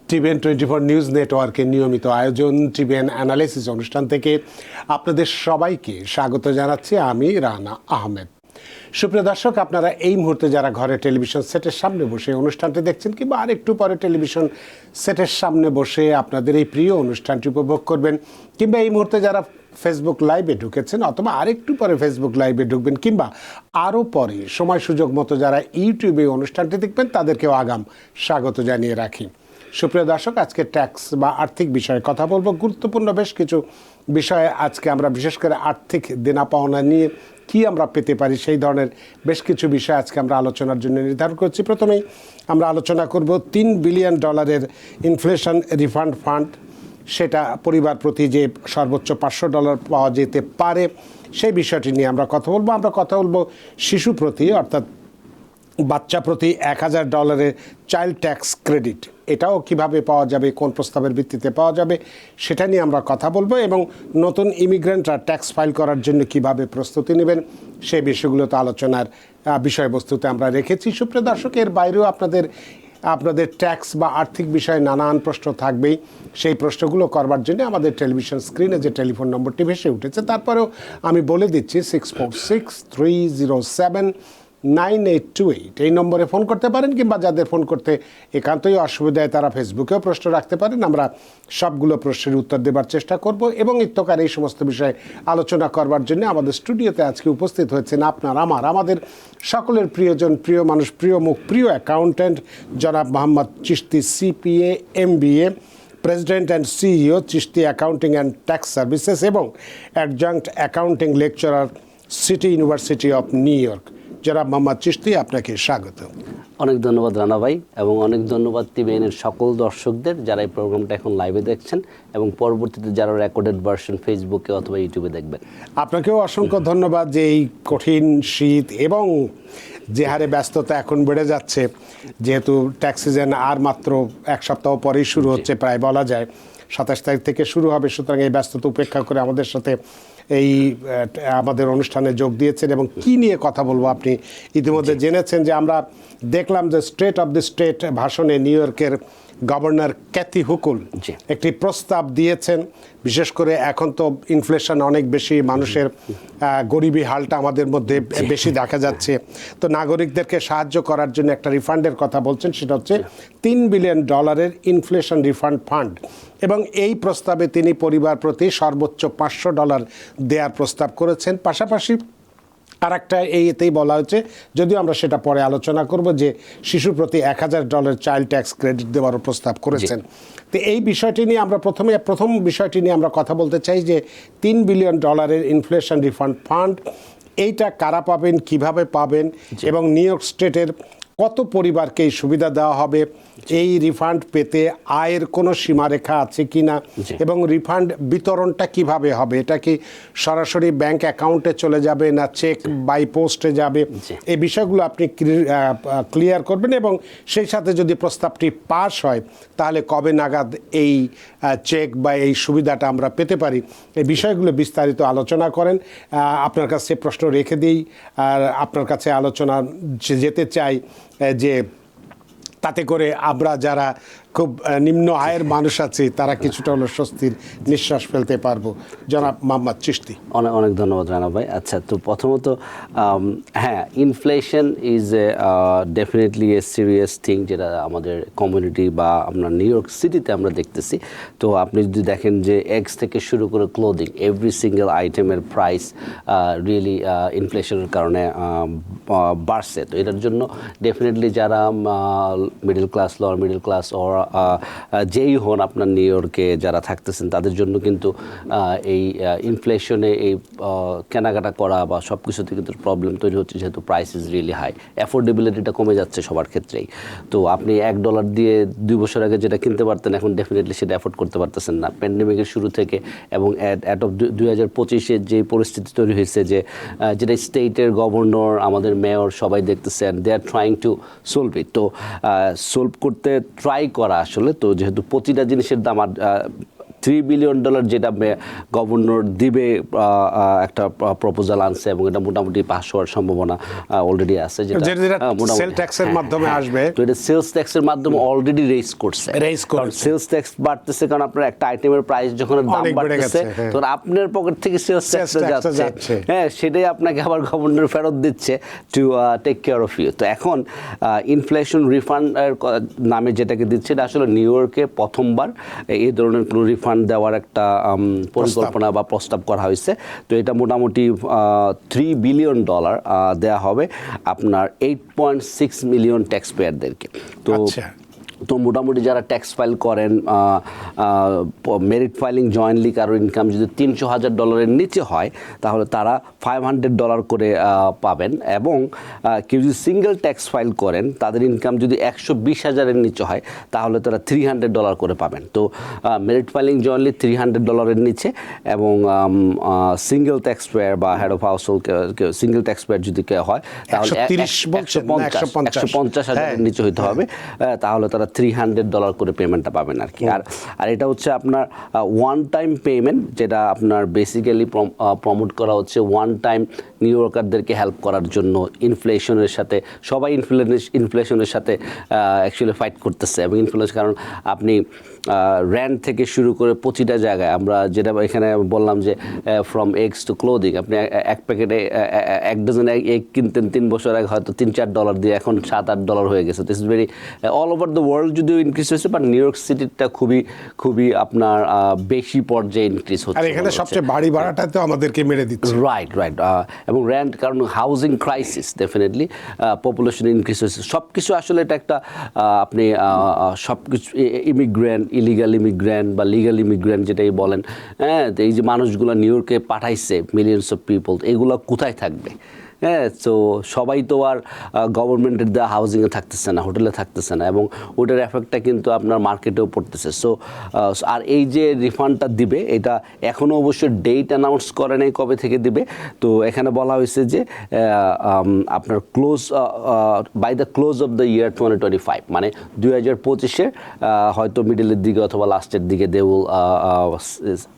TVN 24 news নেটওয়ার্কের নিয়মিত আয়োজন টিভিএন অ্যানালিসিস অনুষ্ঠান থেকে আপনাদের সবাইকে স্বাগত জানাচ্ছি আমি রানা আহমেদ। সুপ্রিয় দর্শক, আপনারা এই মুহূর্তে যারা ঘরে টেলিভিশন সেটের সামনে বসে অনুষ্ঠানটি দেখছেন কিংবা আরেকটু পরে টেলিভিশন সেটের সামনে বসে আপনাদের এই প্রিয় অনুষ্ঠানটি উপভোগ করবেন, কিংবা এই মুহূর্তে যারা ফেসবুক লাইভে ঢুকেছেন অথবা আরেকটু পরে ফেসবুক লাইভে ঢুকবেন, কিংবা আরও পরে সময় সুযোগ মতো যারা ইউটিউবে অনুষ্ঠানটি দেখবেন তাদেরকেও আগাম স্বাগত জানিয়ে রাখি। সুপ্রিয় দর্শক, আজকে ট্যাক্স বা আর্থিক বিষয়ে কথা বলবো। গুরুত্বপূর্ণ বেশ কিছু বিষয়ে আজকে আমরা বিশেষ করে আর্থিক দেনা পাওনা নিয়ে কি আমরা পেতে পারি সেই ধরনের বেশ কিছু বিষয় আজকে আমরা আলোচনার জন্য নির্ধারণ করছি। প্রথমেই আমরা আলোচনা করব $3 বিলিয়ন ইনফ্লেশন রিফান্ড ফান্ড, সেটা পরিবার প্রতি যে সর্বোচ্চ $500 পাওয়া যেতে পারে সেই বিষয়টি নিয়ে আমরা কথা বলবো। আমরা কথা বলবো শিশু প্রতি অর্থাৎ বাচ্চা প্রতি $1000 চাইল্ড ট্যাক্স ক্রেডিট, এটাও কিভাবে পাওয়া যাবে, কোন প্রস্তাবের ভিত্তিতে পাওয়া যাবে সেটা নিয়ে আমরা কথা বলবো। এবং নতুন ইমিগ্রেন্টরা ট্যাক্স ফাইল করার জন্য কিভাবে প্রস্তুতি নেবেন সেই বিষয়গুলো তো আলোচনার বিষয়বস্তুতে আমরা রেখেছি। সুপ্রিয় দর্শক, এর বাইরেও আপনাদের ট্যাক্স বা আর্থিক বিষয়ে নানান প্রশ্ন থাকবেই। সেই প্রশ্নগুলো করবার জন্য আমাদের টেলিভিশন স্ক্রিনে যে টেলিফোন নম্বরটি ভেসে উঠেছে, তারপরেও আমি বলে দিচ্ছি 6463079828 এই নম্বরে ফোন করতে পারেন, কিংবা যাদের ফোন করতে একান্তই অসুবিধায় তারা ফেসবুকেও প্রশ্ন রাখতে পারেন। আমরা সবগুলো প্রশ্নের উত্তর দেবার চেষ্টা করব। এবং ইত্যকার এই সমস্ত বিষয়ে আলোচনা করবার জন্য আমাদের স্টুডিওতে আজকে উপস্থিত হয়েছেন আমাদের সকলের প্রিয়জন, প্রিয় মানুষ, প্রিয় মুখ, প্রিয় অ্যাকাউন্ট্যান্ট জনাব Mohammad Chishti, CPA MBA, president and CEO Chishti accounting and tax services এবং adjunct accounting lecturer, City University of New York. জনাব মোহাম্মদ চিশতি, আপনাকে স্বাগত। অনেক ধন্যবাদ রানা ভাই, এবং অনেক ধন্যবাদ টিভিএনের সকল দর্শকদের যারা এই প্রোগ্রামটা এখন লাইভে দেখছেন এবং পরবর্তীতে যারা রেকর্ডেড ভার্সন ফেসবুকে অথবা ইউটিউবে দেখবেন। আপনাকেও অসংখ্য ধন্যবাদ যে এই কঠিন শীত এবং যে হারে ব্যস্ততা এখন বেড়ে যাচ্ছে, যেহেতু ট্যাক্স সিজন আর মাত্র এক সপ্তাহ পরেই শুরু হচ্ছে, প্রায় বলা যায় 27 তারিখ থেকে শুরু হবে। সুতরাং এই ব্যস্ততা উপেক্ষা করে আমাদের সাথে এই আমাদের অনুষ্ঠানে যোগ দিয়েছেন। এবং কি নিয়ে কথা বলবো আপনি ইতিমধ্যে জেনেছেন যে আমরা দেখলাম যে স্টেট অফ দ্য স্টেট ভাষণে নিউ ইয়র্কের গভর্নর ক্যাথি হুকুল একটি প্রস্তাব দিয়েছেন। বিশেষ করে এখন তো ইনফ্লেশন অনেক বেশি, মানুষের গরিবী হালটা আমাদের মধ্যে বেশি দেখা যাচ্ছে। তো নাগরিকদেরকে সাহায্য করার জন্য একটা রিফান্ডের কথা বলছেন, সেটা হচ্ছে $3 বিলিয়ন ইনফ্লেশন রিফান্ড ফান্ড। এবং এই প্রস্তাবে তিনি পরিবার প্রতি সর্বোচ্চ $500 দেওয়ার প্রস্তাব করেছেন। পাশাপাশি আর একটা এতেই বলা হয়েছে, যদিও আমরা সেটা পরে আলোচনা করব, যে শিশু প্রতি $1000 চাইল্ড ট্যাক্স ক্রেডিট দেওয়ারও প্রস্তাব করেছেন। তো এই বিষয়টি নিয়ে আমরা প্রথম বিষয়টি নিয়ে আমরা কথা বলতে চাই যে $3 বিলিয়ন ইনফ্লেশন রিফান্ড ফান্ড, এইটা কারা পাবেন, কিভাবে পাবেন, এবং নিউ ইয়র্ক স্টেটের কত পরিবারকে এই সুবিধা দেওয়া হবে, এই রিফান্ড পেতে আয়ের কোনো সীমারেখা আছে কি না, এবং রিফান্ড বিতরণটা কিভাবে হবে, এটা কি সরাসরি ব্যাংক অ্যাকাউন্টে চলে যাবে না চেক বাই পোস্টে যাবে, এই বিষয়গুলো আপনি ক্লিয়ার করবেন। এবং সেই সাথে যদি প্রস্তাবটি পাস হয় তাহলে কবে নাগাদ এই চেক বা এই সুবিধাটা আমরা পেতে পারি, এই বিষয়গুলো বিস্তারিত আলোচনা করেন। আপনার কাছে প্রশ্ন রেখে দিই, আর আপনার কাছে আলোচনা যেতে চাই যে তাতে করে আমরা যারা খুব নিম্ন আয়ের মানুষ আছি তারা কিছুটা হলো স্বস্তির নিঃশ্বাস ফেলতে পারবো। জনাব মোহাম্মদ চিশতি। অনেক ধন্যবাদ রানা ভাই। আচ্ছা, তো প্রথমত হ্যাঁ, inflation is definitely A serious thing, যেটা আমাদের কমিউনিটি বা আমরা নিউ ইয়র্ক সিটিতে আমরা দেখতেছি। তো আপনি যদি দেখেন যে এগস থেকে শুরু করে ক্লোদিং, এভরি সিঙ্গেল আইটেমের প্রাইস রিয়েলি ইনফ্লেশনের কারণে বাড়ছে। তো এটার জন্য ডেফিনেটলি যারা middle class, lower middle class or যেই হন আপনার নিউ ইয়র্কে যারা থাকতেছেন, তাদের জন্য কিন্তু এই ইনফ্লেশনে এই কেনাকাটা করা বা সব কিছুতে কিন্তু প্রবলেম তৈরি হচ্ছে, যেহেতু প্রাইস ইজ রিয়েলি হাই। অ্যাফোর্ডেবিলিটিটা কমে যাচ্ছে সবার ক্ষেত্রেই। তো আপনি $1 দিয়ে 2 বছর আগে যেটা কিনতে পারতেন, এখন ডেফিনেটলি সেটা অ্যাফোর্ড করতে পারতেছেন না। প্যান্ডেমিকের শুরু থেকে এবং অ্যাট অফ 2025-এর যে পরিস্থিতি তৈরি হয়েছে, যে যেটা স্টেটের গভর্নর, আমাদের মেয়র সবাই দেখতেছেন, they are trying to solve it. তো সলভ করতে ট্রাই করা আসলে, তো যেহেতু প্রতিটা জিনিসের দাম $3 বিলিয়ন যেটা গভর্নর দিবে একটা প্রপোজাল আনছে, এবং এটা মোটামুটি পাস হওয়ার সম্ভাবনা অলরেডি আছে, যেটা সেল ট্যাক্সের মাধ্যমে আসবে। তো এটা সেলস ট্যাক্সের মাধ্যমে অলরেডি রেজ করছে। সেলস ট্যাক্স বাড়তেছে কারণ আপনার একটা আইটেমের প্রাইস যখন দাম বাড়তেছে তখন আপনার পকেট থেকে সেলস ট্যাক্স যাচ্ছে, হ্যাঁ, সেটাই আপনাকে আবার গভর্নর ফেরত দিচ্ছে to take care of you. তো এখন ইনফ্লেশন রিফান্ড নামে যেটাকে দিচ্ছে, এটা আসলে নিউ ইয়র্কে প্রথমবার এই ধরনের কোনো রিফান্ড দেওয়ার একটা পরিকল্পনা বা প্রস্তাব করা হয়েছে। তো এটা মোটামুটি $3 বিলিয়ন দেয়া হবে আপনার 8.6 মিলিয়ন ট্যাক্স পেয়ারদেরকে। তো মোটামুটি যারা ট্যাক্স ফাইল করেন, মেরিট ফাইলিং জয়েন্টলি কারোর ইনকাম যদি $300,000 নিচে হয় তাহলে তারা $500 করে পাবেন, এবং কেউ যদি সিঙ্গেল ট্যাক্স ফাইল করেন তাদের ইনকাম যদি $120,000 নিচে হয় তাহলে তারা $300 করে পাবেন। তো মেরিট ফাইলিং জয়েন্টলি $300 নিচে, এবং সিঙ্গেল ট্যাক্স পেয়ার বা head of house hold single tax payer যদি কেউ হয় তাহলে $150,000 নিচে হইতে হবে, তাহলে তারা $300 করে পেমেন্টটা পাবেন আর কি। আর এটা হচ্ছে আপনার ওয়ান টাইম পেমেন্ট, যেটা আপনার বেসিক্যালি প্রমোট করা হচ্ছে ওয়ান টাইম নিউ ইয়র্কারদেরকে হেল্প করার জন্য। ইনফ্লেশনের সাথে সবাই ইনফ্লেশনের সাথে অ্যাকচুয়ালি ফাইট করতেছে, এবং ইনফ্লেশন কারণ আপনি র্যান্ট থেকে শুরু করে প্রতিটা জায়গায়, আমরা যেটা এখানে বললাম যে ফ্রম এগস টু ক্লোদিং, আপনি এক প্যাকেটে 1 ডজন এগ কিনতেন 3 বছর আগে হয়তো $3-4 দিয়ে, এখন $7-8 হয়ে গেছে। This is very all over the world যদিও ইনক্রিজ হয়েছে, বাট নিউ ইয়র্ক সিটিটা খুবই আপনার বেশি পর্যায়ে ইনক্রিজ হচ্ছে। আর এখানে সবচেয়ে বাড়ি ভাড়াটা তো আমাদেরকে মেরে দিচ্ছে। রাইট এবং র্যান্ট, কারণ housing crisis, definitely population increase হয়েছে। সব কিছু আসলে এটা একটা আপনি সব কিছু ইমিগ্রেন্ট, ইলিগাল ইমিগ্রেন্ট বা লিগাল ইমিগ্রেন্ট যেটাই বলেন, হ্যাঁ, এই যে মানুষগুলো নিউ ইয়র্কে পাঠাইছে মিলিয়নস অফ পিপল, এগুলো কোথায় থাকবে? হ্যাঁ, তো সবাই তো আর গভর্নমেন্টের দেওয়া হাউজিংয়ে থাকতেছে না, হোটেলে থাকতেছে না, এবং ওটার এফেক্টটা কিন্তু আপনার মার্কেটেও পড়তেছে। সো আর এই যে রিফান্ডটা দিবে, এটা এখনও অবশ্যই ডেট অ্যানাউন্স করে নাই কবে থেকে দিবে। তো এখানে বলা হয়েছে যে আপনার by the close of the year 2025, মানে 2025-এর হয়তো মিডলের দিকে অথবা লাস্টের দিকে they will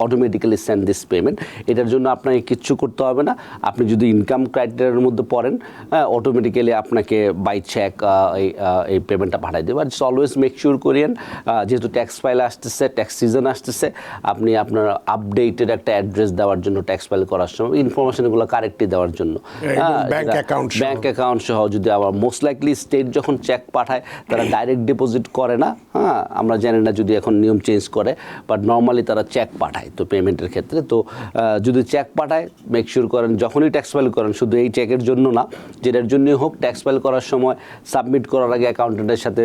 automatically send this payment. এটার জন্য আপনাকে কিচ্ছু করতে হবে না। আপনি যদি ইনকাম ক্রাইটেরিয়ার মধ্যে পড়েন, অটোমেটিক্যালি আপনাকে বাই চেক এই পেমেন্টটা পাঠিয়ে দেবে। আর অলওয়েজ মেক শিওর করিয়েন, যেহেতু ট্যাক্স ফাইল আসতেছে, ট্যাক্স সিজন আসতেছে, আপনি আপনার আপডেটেড একটা অ্যাড্রেস দেওয়ার জন্য ট্যাক্স ফাইল করার সময় ইনফরমেশনগুলো কারেক্টলি দেওয়ার জন্য, ব্যাংক অ্যাকাউন্ট সহ। যদি আবার মোস্ট লাইকলি স্টেট যখন চেক পাঠায় তারা ডাইরেক্ট ডিপোজিট করে না, হ্যাঁ, আমরা জানি না যদি এখন নিয়ম চেঞ্জ করে, বাট নর্মালি তারা চেক পাঠায় তো পেমেন্টের ক্ষেত্রে। তো যদি চেক পাঠায় মেক শিওর করেন যখনই ট্যাক্স ফাইল করেন, শুধু এই চেকের জন্য না, যেটার জন্যই হোক, ট্যাক্স ফাইল করার সময় সাবমিট করার আগে অ্যাকাউন্টেন্টের সাথে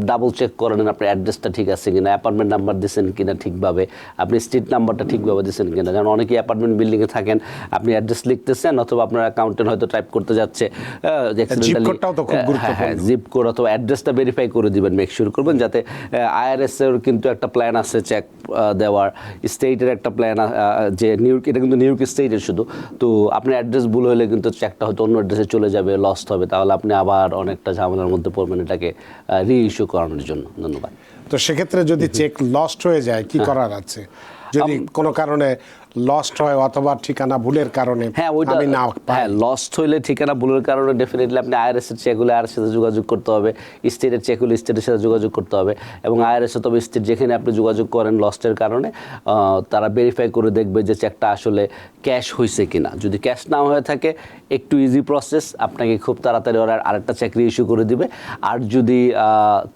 ডাবল চেক করে নেন আপনার অ্যাড্রেসটা ঠিক আছে কিনা, অ্যাপার্টমেন্ট নাম্বার দিচ্ছেন কিনা ঠিকভাবে, আপনি স্ট্রিট নাম্বারটা ঠিকভাবে দিচ্ছেন কিনা। কারণ অনেকেই অ্যাপার্টমেন্ট বিল্ডিংয়ে থাকেন, আপনি অ্যাড্রেস লিখতেছেন অথবা আপনার অ্যাকাউন্টেন্ট হয়তো টাইপ করতে যাচ্ছে, জিপ কোড অথবা অ্যাড্রেসটা ভেরিফাই করে দিবেন, মেক শিওর করবেন যাতে IRS এর কিন্তু একটা প্ল্যান আছে চেক দেওয়ার, স্টেটের একটা প্ল্যান, যে নিউ ইয়র্ক, এটা কিন্তু নিউ ইয়র্ক স্টেটের শুধু। তো আপনার অ্যাড্রেস ভুল হলে কিন্তু চেকটা হয়তো অন্য অ্যাড্রেসে চলে যাবে, লস্ট হবে, তাহলে আপনি আবার অনেকটা ঝামেলার মধ্যে পড়বেন এটাকে রিইস্যু করানোর জন্য। ধন্যবাদ। তো সেক্ষেত্রে যদি চেক লস্ট হয়ে যায় কি করার আছে? যদি কোনো কারণে লস্ট হয় অথবা ঠিকানা ভুলের কারণে, আমি না পাই, লস্ট হইলে ঠিকানা ভুলের কারণে ডেফিনেটলি আপনি IRS এর চেক হলে IRS এর সাথে যোগাযোগ করতে হবে, স্টেটের চেক হলে স্টেটের সাথে যোগাযোগ করতে হবে, এবং IRS অথবা স্টেট যেখানে আপনি যোগাযোগ করেন লস্টের কারণে, তারা ভেরিফাই করে দেখবে যে চেকটা আসলে ক্যাশ হয়েছে কিনা। যদি ক্যাশ না হয়ে থাকে একটু ইজি প্রসেস, আপনাকে খুব তাড়াতাড়ি ওরা আরেকটা চেক রিইস্যু করে দিবে। আর যদি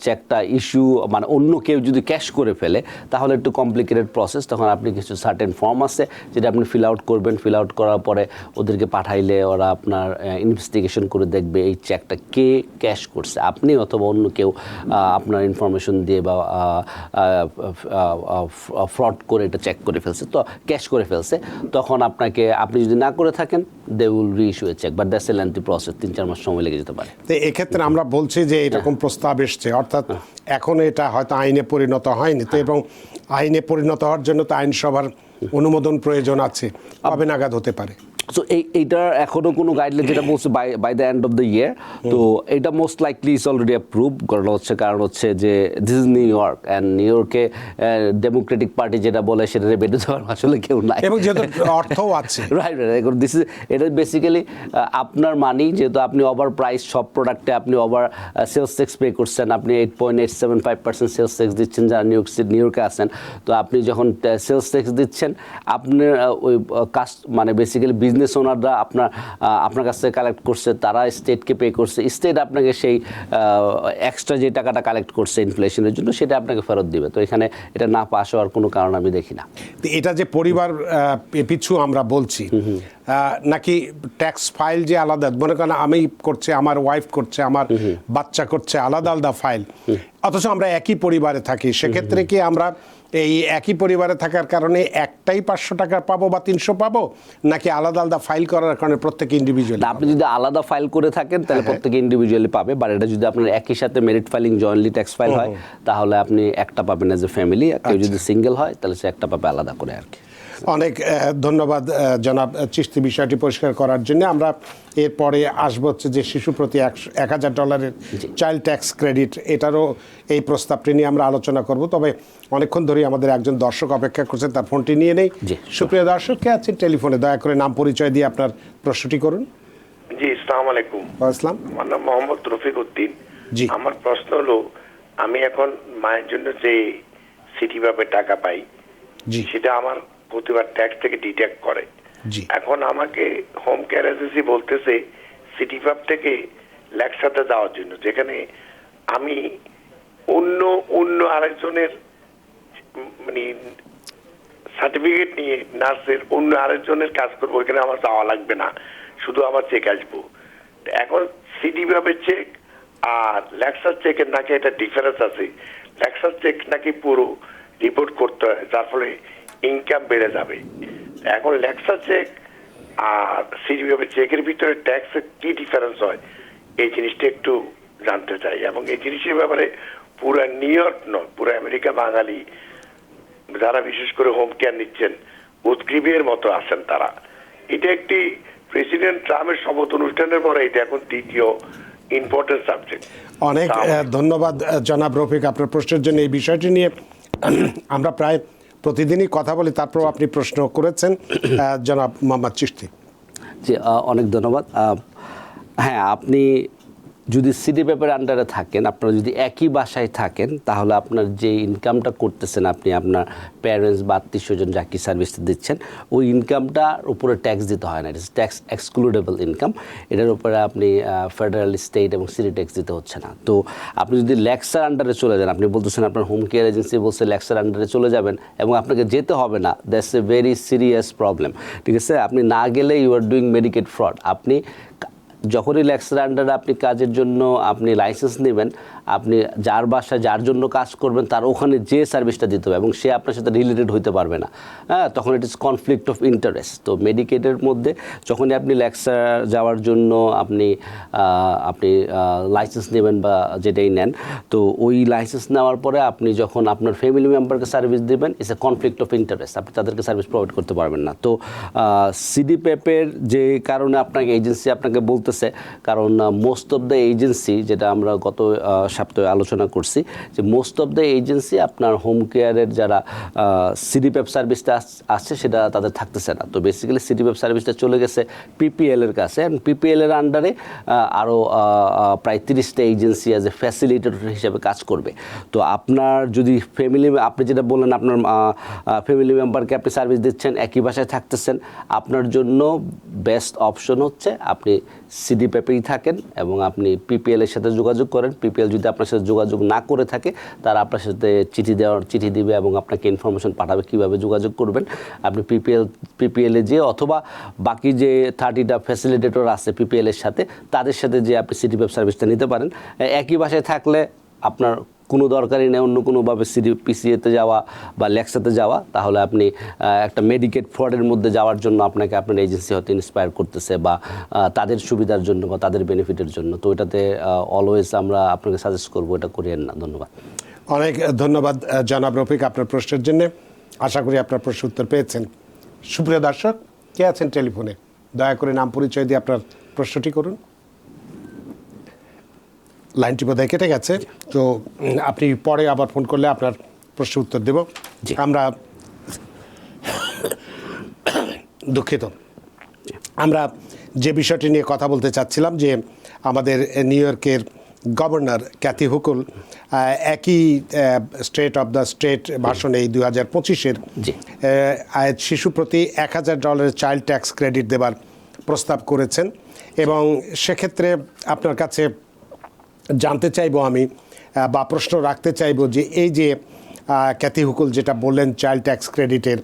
চেকটা ইস্যু মানে অন্য কেউ যদি ক্যাশ করে ফেলে তাহলে একটু কমপ্লিকেটেড প্রসেস, তখন আপনি কিছু সার্টেন ফর্ম আছে যেটা আপনি ফিল আউট করবেন, ফিল আউট করার পরে ওদেরকে পাঠাইলে ওরা আপনার ইনভেস্টিগেশন করে দেখবে এই চেকটা কে ক্যাশ করছে, আপনি অথবা অন্য কেউ আপনার ইনফরমেশন দিয়ে বা ফ্রড করে এটা চেক করে ফেলছে, তো ক্যাশ করে ফেলছে, তখন আপনি যদি না করে থাকেন they will reissue a cheque, but that's a lengthy process, 3-4 মাস সময় লেগে যেতে পারে। তো এক্ষেত্রে আমরা বলছি যে এরকম প্রস্তাব এসছে, অর্থাৎ এখন এটা হয়তো আইনে পরিণত হয়নি, তো এবং আইনে পরিণত হওয়ার জন্য তো আইনসভার অনুমোদন প্রয়োজন আছে, কবে নাগাদ হতে পারে? সো এইটার এখনো কোনো গাইডলাইন যেটা বলছে by the end of the year, তো এটা most likely is already approve করা হচ্ছে, কারণ হচ্ছে যে this is New York and নিউ ইয়র্কে ডেমোক্রেটিক পার্টি যেটা বলে সেটা বেঁধে দেওয়ার আসলে কেউ নাই, এবং যেহেতু অর্থও আছে। রাইট এখন দিস ইজ এটা বেসিক্যালি আপনার মানি, যেহেতু আপনি ওভার প্রাইস সব প্রোডাক্টে আপনি ওভার সেলস ট্যাক্স পে করছেন, আপনি 8.875% সেলস ট্যাক্স দিচ্ছেন যারা নিউ ইয়র্কে আছেন। তো আপনি যখন সেলস ট্যাক্স দিচ্ছেন, আপনার ওই কাস্ট মানে বেসিক্যালি বিজনেস ওনাররা আপনার কাছ থেকে কালেক্ট করছে, তারা স্টেটকে পে করছে, স্টেট আপনাকে সেই এক্সট্রা যে টাকাটা কালেক্ট করছে ইনফ্লেশনের জন্য সেটা আপনাকে ফেরত দিবে। তো এখানে এটা না পাস হওয়ার কোনো কারণ আমি দেখি না। এটা যে পরিবার পিছু আমরা বলছি, নাকি ট্যাক্স ফাইল যে আলাদা, মনে করেন আমি করছে, আমার ওয়াইফ করছে, আমার বাচ্চা করছে, আলাদা আলাদা ফাইল, অথচ আমরা একই পরিবারে থাকি, সেক্ষেত্রে কি আমরা এই একই পরিবারে থাকার কারণে একটাই 500 টাকা পাবো বা 300 পাবো, নাকি আলাদা আলাদা ফাইল করার কারণে প্রত্যেকে ইন্ডিভিজুয়াল? আপনি যদি আলাদা ফাইল করে থাকেন তাহলে প্রত্যেকে ইন্ডিভিজুয়ালি পাবে, বাট এটা যদি আপনার একই সাথে merit filing jointly tax file হয় তাহলে আপনি একটা পাবেন অ্যাজ এ ফ্যামিলি, কেউ যদি সিঙ্গেল হয় তাহলে সে একটা পাবে আলাদা করে আর কি। অনেক ধন্যবাদ জনাব চিশতি বিষয়টি পরিষ্কার করার জন্য। আমরা এরপরে আসবো হচ্ছে যে শিশু প্রতি $1000 চাইল্ড ট্যাক্স ক্রেডিট, এটারও এই প্রস্তাবটি নিয়ে আমরা আলোচনা করব। তবে অনেকক্ষণ ধরেই আমাদের একজন দর্শক অপেক্ষা করছেন, তার ফোনটি নিয়ে নেই। সুপ্রিয় দর্শক, কে আছেন টেলিফোনে? দয়া করে নাম পরিচয় দিয়ে আপনার প্রশ্নটি করুন। জি, আসসালামু আলাইকুম। আসসালাম। আমার নাম মোহাম্মদ রফিক উদ্দিন। জি, আমার প্রশ্ন হলো, আমি এখন মায়ের জন্য যে সিটি ভাবে টাকা পাই, জি, সেটা আমার প্রতিবার ট্যাক্স থেকে ডিডাক্ট করে। জি, এখন আমাকে হোম কেয়ার এজেন্সি বলতেছে সিটি ভাব থেকে লেকসাতে যাওয়ার জন্য, যেখানে আমি অন্য আরেকজনের মানে সার্টিফিকেট নিয়ে নার্সের অন্য আরেকজনের কাজ করবো, ওইখানে আমার যাওয়া লাগবে না, শুধু আমার চেক আসবো। এখন সিটি ভাবের চেক আর লেক্সার চেকের নাকি একটা ডিফারেন্স আছে। লেক্সার চেক নাকি পুরো রিপোর্ট করতে হয়, যার ফলে ইনকাম বেড়ে যাবে। এখন লেক্সার চেক আর সিটি ভাবের চেকের ভিতরে ট্যাক্সের কি ডিফারেন্স হয়, এই জিনিসটা একটু জানতে চাই। এবং এই জিনিসের ব্যাপারে পুরো নিউ ইয়র্ক নয়, পুরো আমেরিকা বাঙালি যারা বিশেষ করে হোম কেয়ার নিচ্ছেন উদ্গ্রীবের মতো আছেন তারা। এটা একটি প্রেসিডেন্ট ট্রাম্পের শপথ অনুষ্ঠানের পরে এটা এখন দ্বিতীয় ইম্পর্টেন্ট সাবজেক্ট। অনেক ধন্যবাদ জনাব রফিক আপনার প্রশ্নের জন্য। এই বিষয়টি নিয়ে আমরা প্রায় প্রতিদিনই কথা বলি, তারপর আপনি প্রশ্ন করেছেন জনাব মোহাম্মদ চিশতি। জি, অনেক ধন্যবাদ। হ্যাঁ, আপনি যদি সিটি পেপার আন্ডারে থাকেন, আপনারা যদি একই বাসায় থাকেন, তাহলে আপনার যে ইনকামটা করতেছেন, আপনি আপনার প্যারেন্টস বা আত্মীয়স্বজন যাকে সার্ভিসটা দিচ্ছেন, ওই ইনকামটার উপরে ট্যাক্স দিতে হয় না। It's tax excludable income. এটার উপরে আপনি ফেডারেল, স্টেট এবং সিটি ট্যাক্স দিতে হচ্ছে না। তো আপনি যদি লেক্সার আন্ডারে চলে যান, আপনি বলতেছেন আপনার হোম কেয়ার এজেন্সি বলছে লেক্সার আন্ডারে চলে যাবেন এবং আপনাকে যেতে হবে না, that's a very serious problem. ঠিক আছে, আপনি না গেলে you are doing Medicaid fraud. আপনি যখনই লেক্সার আন্ডারে আপনি কাজের জন্য আপনি লাইসেন্স নেবেন, আপনি যার বাসায় যার জন্য কাজ করবেন তার ওখানে যে সার্ভিসটা দিতে হবে এবং সে আপনার সাথে রিলেটেড হইতে পারবে না। হ্যাঁ, তখন it is conflict of interest. তো মেডিকেটের মধ্যে যখনই আপনি লেক্সার যাওয়ার জন্য আপনি লাইসেন্স নেবেন বা যেটাই নেন, তো ওই লাইসেন্স নেওয়ার পরে আপনি যখন আপনার ফ্যামিলি মেম্বারকে সার্ভিস দেবেন, it's a conflict of interest, আপনি তাদেরকে সার্ভিস প্রোভাইড করতে পারবেন না। তো সিডিপ্যাপের যে কারণে আপনাকে এজেন্সি আপনাকে বলতেছে, কারণ মোস্ট অফ দ্য এজেন্সি, যেটা আমরা গত সপ্তাহে আলোচনা করছি, যে মোস্ট অফ দ্য এজেন্সি আপনার হোম কেয়ারের যারা সিডিপ্যাপ সার্ভিসটা আসছে সেটা তাদের থাকতেছে না। তো বেসিক্যালি সিডিপ্যাপ সার্ভিসটা চলে গেছে পিপিএল এর কাছে, অ্যান্ড পিপিএল এর আন্ডারে আরও প্রায় 30টা এজেন্সি অ্যাজ এ ফ্যাসিলিটেটর হিসেবে কাজ করবে। তো আপনার যদি আপনি যেটা বললেন, আপনার ফ্যামিলি মেম্বারকে আপনি সার্ভিস দিচ্ছেন, একই বাসায় থাকতেছেন, আপনার জন্য বেস্ট অপশন হচ্ছে আপনি সিডিপ্যাপেই থাকেন এবং আপনি পিপিএল এর সাথে যোগাযোগ করেন। পিপিএল যদি আপনার সাথে যোগাযোগ না করে থাকে, তারা আপনার সাথে চিঠি দিবে এবং আপনাকে ইনফরমেশন পাঠাবে কীভাবে যোগাযোগ করবেন। আপনি পিপিএলে যে অথবা বাকি যে 30টা ফ্যাসিলিটেটর আছে পিপিএল এর সাথে, তাদের সাথে যে আপনি সিডিপ্যাপ সার্ভিসটা নিতে পারেন। একই বাসায় থাকলে আপনার কোনো দরকারই নেই অন্য কোনোভাবে পিসিএতে যাওয়া বা লেক্সাতে যাওয়া, তাহলে আপনি একটা মেডিকেড ফ্রডের মধ্যে যাওয়ার জন্য আপনাকে আপনার এজেন্সি হয়তো ইন্সপায়ার করতেছে বা তাদের সুবিধার জন্য বা তাদের বেনিফিটের জন্য। তো এটাতে অলওয়েজ আমরা আপনাকে সাজেস্ট করবো এটা করিয়েন না। ধন্যবাদ। অনেক ধন্যবাদ জনাব রফিক আপনার প্রশ্নের জন্য। আশা করি আপনার প্রশ্ন উত্তর পেয়েছেন। সুপ্রিয় দর্শক, কে আছেন টেলিফোনে? দয়া করে নাম পরিচয় দিয়ে আপনার প্রশ্নটি করুন। লাইনটি বোধহয় কেটে গেছে, তো আপনি পরে আবার ফোন করলে আপনার প্রশ্ন উত্তর দেব। জি। আমরা দুঃখিত, আমরা যে বিষয়টি নিয়ে কথা বলতে চাচ্ছিলাম যে আমাদের নিউ ইয়র্কের গভর্নর ক্যাথি হুকুল একই স্টেট অফ দ্য স্টেট ভাষণে এই 2025-এর জি। শিশু প্রতি $1,000 চাইল্ড ট্যাক্স ক্রেডিট দেবার প্রস্তাব করেছেন, এবং সেক্ষেত্রে আপনার কাছে জানতে চাইবো আমি বা প্রশ্ন রাখতে চাইবো যে এই যে ক্যাথি হুকুল যেটা বললেন চাইল্ড ট্যাক্স ক্রেডিটের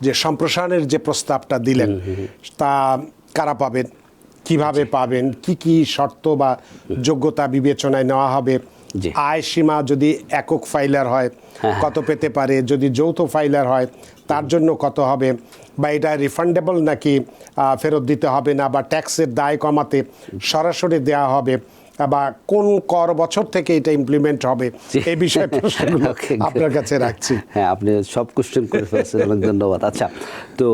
যে সম্প্রসারণের যে প্রস্তাবটা দিলেন, তা কারা পাবেন, কিভাবে পাবেন, কি কি শর্ত বা যোগ্যতা বিবেচনায় নেওয়া হবে, জি। আয় সীমা যদি একক ফাইলার হয় কত পেতে পারে, যদি যৌথ ফাইলার হয় তার জন্য কত হবে, বা এটা রিফান্ডেবল নাকি ফেরত দিতে হবে না, বা ট্যাক্সের দায় কমাতে সরাসরি দেওয়া হবে, বা কোন কর বছর থেকে এটা ইমপ্লিমেন্ট হবে, এই বিষয়ে প্রশ্নগুলো Okay, good. আপনার কাছে রাখছি। হ্যাঁ, আপনি সব কোশ্চেন করে ফেলছেন, অনেক ধন্যবাদ। আচ্ছা, তো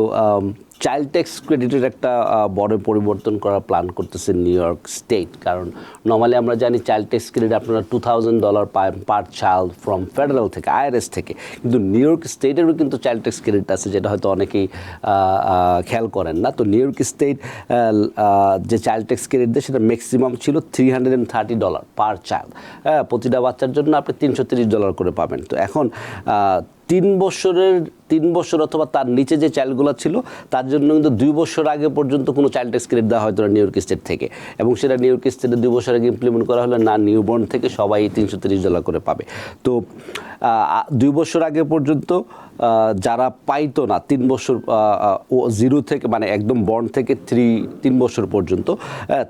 চাইল্ড ট্যাক্স ক্রেডিটের একটা বড় পরিবর্তন করার প্ল্যান করতেছে নিউ ইয়র্ক স্টেট, কারণ নর্মালি আমরা জানি চাইল্ড ট্যাক্স ক্রেডিট আপনারা $2,000 পায় পার চাইল্ড ফ্রম ফেডারেল থেকে, আইআরএস থেকে, কিন্তু নিউ ইয়র্ক স্টেটেরও কিন্তু চাইল্ড ট্যাক্স ক্রেডিট আছে, যেটা হয়তো অনেকেই খেয়াল করেন না। তো নিউ ইয়র্ক স্টেট যে চাইল্ড ট্যাক্স ক্রেডিট দেয় সেটা ম্যাক্সিমাম ছিল $330 পার চাইল্ড। হ্যাঁ, প্রতিটা বাচ্চার জন্য আপনি $330 করে পাবেন। তো এখন 3 বছর অথবা তার নিচে যে চাইল্ডগুলো ছিল তার জন্য কিন্তু 2 বছর আগে পর্যন্ত কোনো চাইল্ড ট্যাক্স ক্রেডিট দেওয়া হয়তো না নিউ ইয়র্ক স্টেট থেকে, এবং সেটা নিউ ইয়র্ক স্টেটে 2 বছর আগে ইমপ্লিমেন্ট করা হলে না নিউবর্ন থেকে সবাই $330 করে পাবে। তো 2 বছর আগে পর্যন্ত যারা পাইতো না 3 বছর জিরো থেকে মানে একদম বর্ন থেকে 3 বছর পর্যন্ত,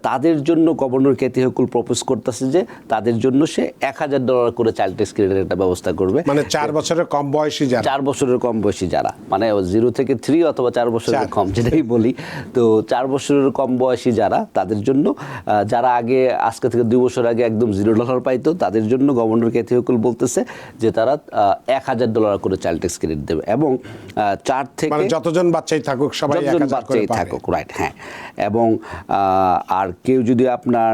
তাদের জন্য গভর্নর ক্যাথি হুকুল প্রপোজ করতেছে যে তাদের জন্য সে $1,000 করে চাইল্ড ট্যাক্স ক্রেডিটের একটা ব্যবস্থা করবে। মানে 4 বছরের কম বয়সী যারা, 4 বছরের কম বয়সী যারা, মানে 0 থেকে 3 অথবা 4 বছরের কম, যেটাই বলি। তো 4 বছরের কম বয়সী যারা, তাদের জন্য যারা আগে আজকে থেকে 2 বছর আগে একদম $0 পাইতো, তাদের জন্য গভর্নর ক্যাথি হুকুল বলতেছে যে তারা $1,000 করে চাইল্ড ট্যাক্স ক্রেডিট দেবে, এবং 4 থেকে মানে যতজন বাচ্চাই থাকুক সবাই 1000 করে পাবে। থাকুক, রাইট, হ্যাঁ। এবং আর কেউ যদি আপনার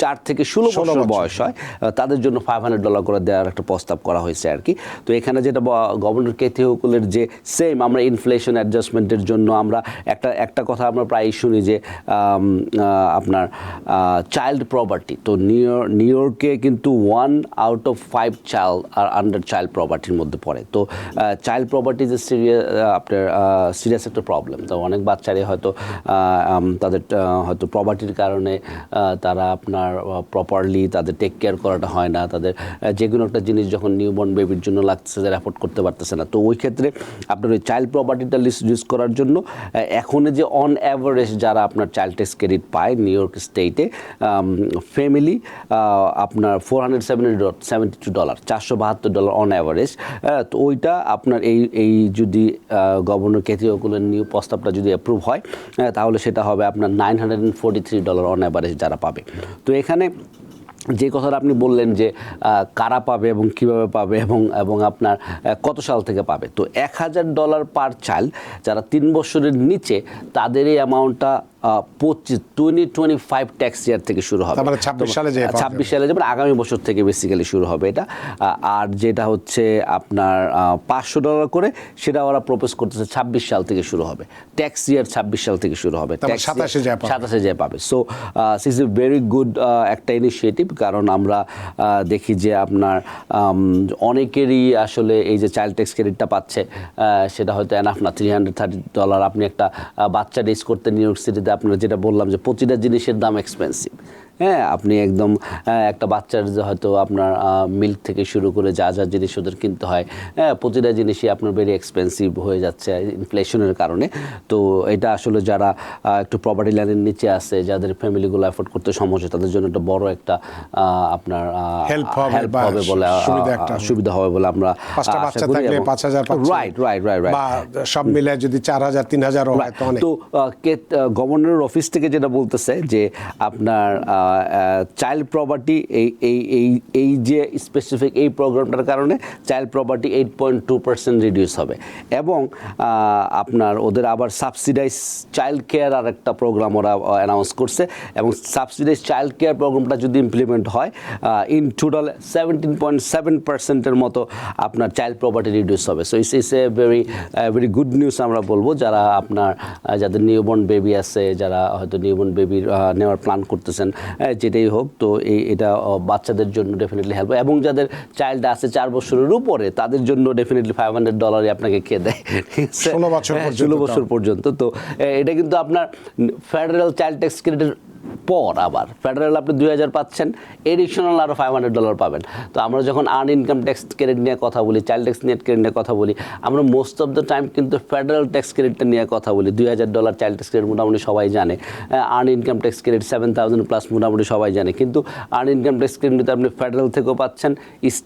4 থেকে 16 বছর বয়স হয় তাদের জন্য $500 করে দেওয়ার একটা প্রস্তাব করা হয়েছে আর কি। তো এখানে যেটা গভর্নর ক্যাথি হুকুলের যে সেম, আমরা ইনফ্লেশন অ্যাডজাস্টমেন্টের জন্য আমরা একটা কথা আমরা প্রায়ই শুনি যে আপনার চাইল্ড প্রপার্টি, তো নিউ ইয়র্কে কিন্তু 1 out of 5 চাইল্ড আর আন্ডার চাইল্ড প্রপার্টির মধ্যে পড়ে। তো চাইল্ড প্রপার্টি যে সিরিয়াস একটা প্রবলেম। তো অনেক বাচ্চারই হয়তো তাদের হয়তো প্রপার্টির কারণে তারা আপনার প্রপারলি তাদের টেক কেয়ার করাটা হয় না, তাদের যে কোনো একটা জিনিস যখন নিউবর্ন বেবির জন্য লাগতেছে তারা অ্যাফোর্ড করতে পারতেছে না। তো ওই ক্ষেত্রে আপনার ওই চাইল্ড প্রপার্টিটা লিস্ট ইউজ করার জন্য এখন যে অন অ্যাভারেজ যারা আপনার চাইল্ড ট্যাক্স ক্রেডিট পায় নিউ ইয়র্ক স্টেটে, ফ্যামিলি আপনার $472 $472 অন অ্যাভারেজ। তো ওইটা আপনার এই যদি গভর্নর ক্যাথি হুকুলের নিউ প্রস্তাবটা যদি অ্যাপ্রুভ হয়, তাহলে সেটা হবে আপনার $943 অন অ্যাভারেজ যারা পাবে। তো এখানে যে কথাটা আপনি বললেন যে কারা পাবে এবং কিভাবে পাবে এবং আপনার কত সাল থেকে পাবে, তো $1,000 পার চাইল্ড যারা 3 বছরের নিচে, তাদের এই অ্যামাউন্টটা 2025 ট্যাক্স ইয়ার থেকে শুরু হবে। 26 সালে যাবে, আগামী বছর থেকে বেসিক্যালি শুরু হবে এটা। আর যেটা হচ্ছে আপনার $500 করে, সেটা ওরা প্রপোজ করতেছে 26 সাল থেকে শুরু হবে, ট্যাক্স ইয়ার 26 সাল থেকে শুরু হবে, 27-এ যায় পাবে। So it's a very good একটা ইনিশিয়েটিভ, কারণ আমরা দেখি যে আপনার অনেকেরই আসলে এই যে চাইল্ড ট্যাক্স ক্রেডিটটা পাচ্ছে সেটা হয়তো এনাফ না। $330 আপনি একটা বাচ্চা রেজ করতে নিউ ইয়র্ক সিটিতে, আপনার যেটা বললাম যে প্রতিটা জিনিসের দাম এক্সপেন্সিভ। হ্যাঁ, আপনি একদম একটা বাচ্চার যে হয়তো আপনার মিল্ক থেকে শুরু করে যা যা জিনিস ওদের কিনতে হয়, হ্যাঁ, প্রতিটা জিনিসই আপনার ভেরি এক্সপেন্সিভ হয়ে যাচ্ছে ইনফ্লেশনের কারণে। তো এটা আসলে যারা একটু প্রপার্টি লাইনের নিচে আছে, যাদের ফ্যামিলিগুলো অ্যাফোর্ড করতে সমস্যা, তাদের জন্য একটা বড় একটা আপনার হেল্প হবে বলে, সুবিধা হবে বলে আমরা আশা করি। রাইট, বা সব মিলে যদি 4,000-3,000 হয় তো অনেক। তো গভর্নরের অফিস থেকে যেটা বলতেছে যে আপনার চাইল্ড প্রপার্টি এই যে স্পেসিফিক এই প্রোগ্রামটার কারণে চাইল্ড প্রপার্টি 8.2% রিডিউস হবে এবং আপনার ওদের আবার সাবসিডাইজ চাইল্ড কেয়ার আর একটা প্রোগ্রাম ওরা অ্যানাউন্স করছে এবং সাবসিডাইজ চাইল্ড কেয়ার প্রোগ্রামটা যদি ইমপ্লিমেন্ট হয় ইন টোটাল 17.7%-এর মতো আপনার চাইল্ড প্রপার্টি রিডিউস হবে। So it's a very good news আমরা বলবো যারা আপনার যাদের নিউবর্ন বেবি আছে, যারা হয়তো নিউবর্ন বেবির নেওয়ার প্ল্যান করতেছেন, যেটাই হোক, তো এটা বাচ্চাদের জন্য ডেফিনেটলি হেল্প, এবং যাদের চাইল্ড আছে 4 বছরের উপরে তাদের জন্য ডেফিনেটলি $500 আপনাকে খেয়ে দেয় 16 বছর পর্যন্ত। তো এটা কিন্তু আপনার ফেডারেল চাইল্ড ট্যাক্স ক্রেডিটের পর আবার ফেডারেল আপনি 2000 পাচ্ছেন, এডিশনাল আরও $500 পাবেন। তো আমরা যখন আর্ন ইনকাম ট্যাক্স ক্রেডিট নিয়ে কথা বলি, চাইল্ড ট্যাক্স নেট ক্রেডিট নিয়ে কথা বলি, আমরা মোস্ট অফ দ্য টাইম কিন্তু ফেডারেল ট্যাক্স ক্রেডিটটা নিয়ে কথা বলি। $2000 চাইল্ড ট্যাক্স ক্রেডিট মোটামুটি সবাই জানে, earn income tax credit 7000 plus মোটামুটি সবাই জানে, কিন্তু আর্ন ইনকাম ট্যাক্স ক্রেডিট আপনি ফেডারেল থেকেও পাচ্ছেন,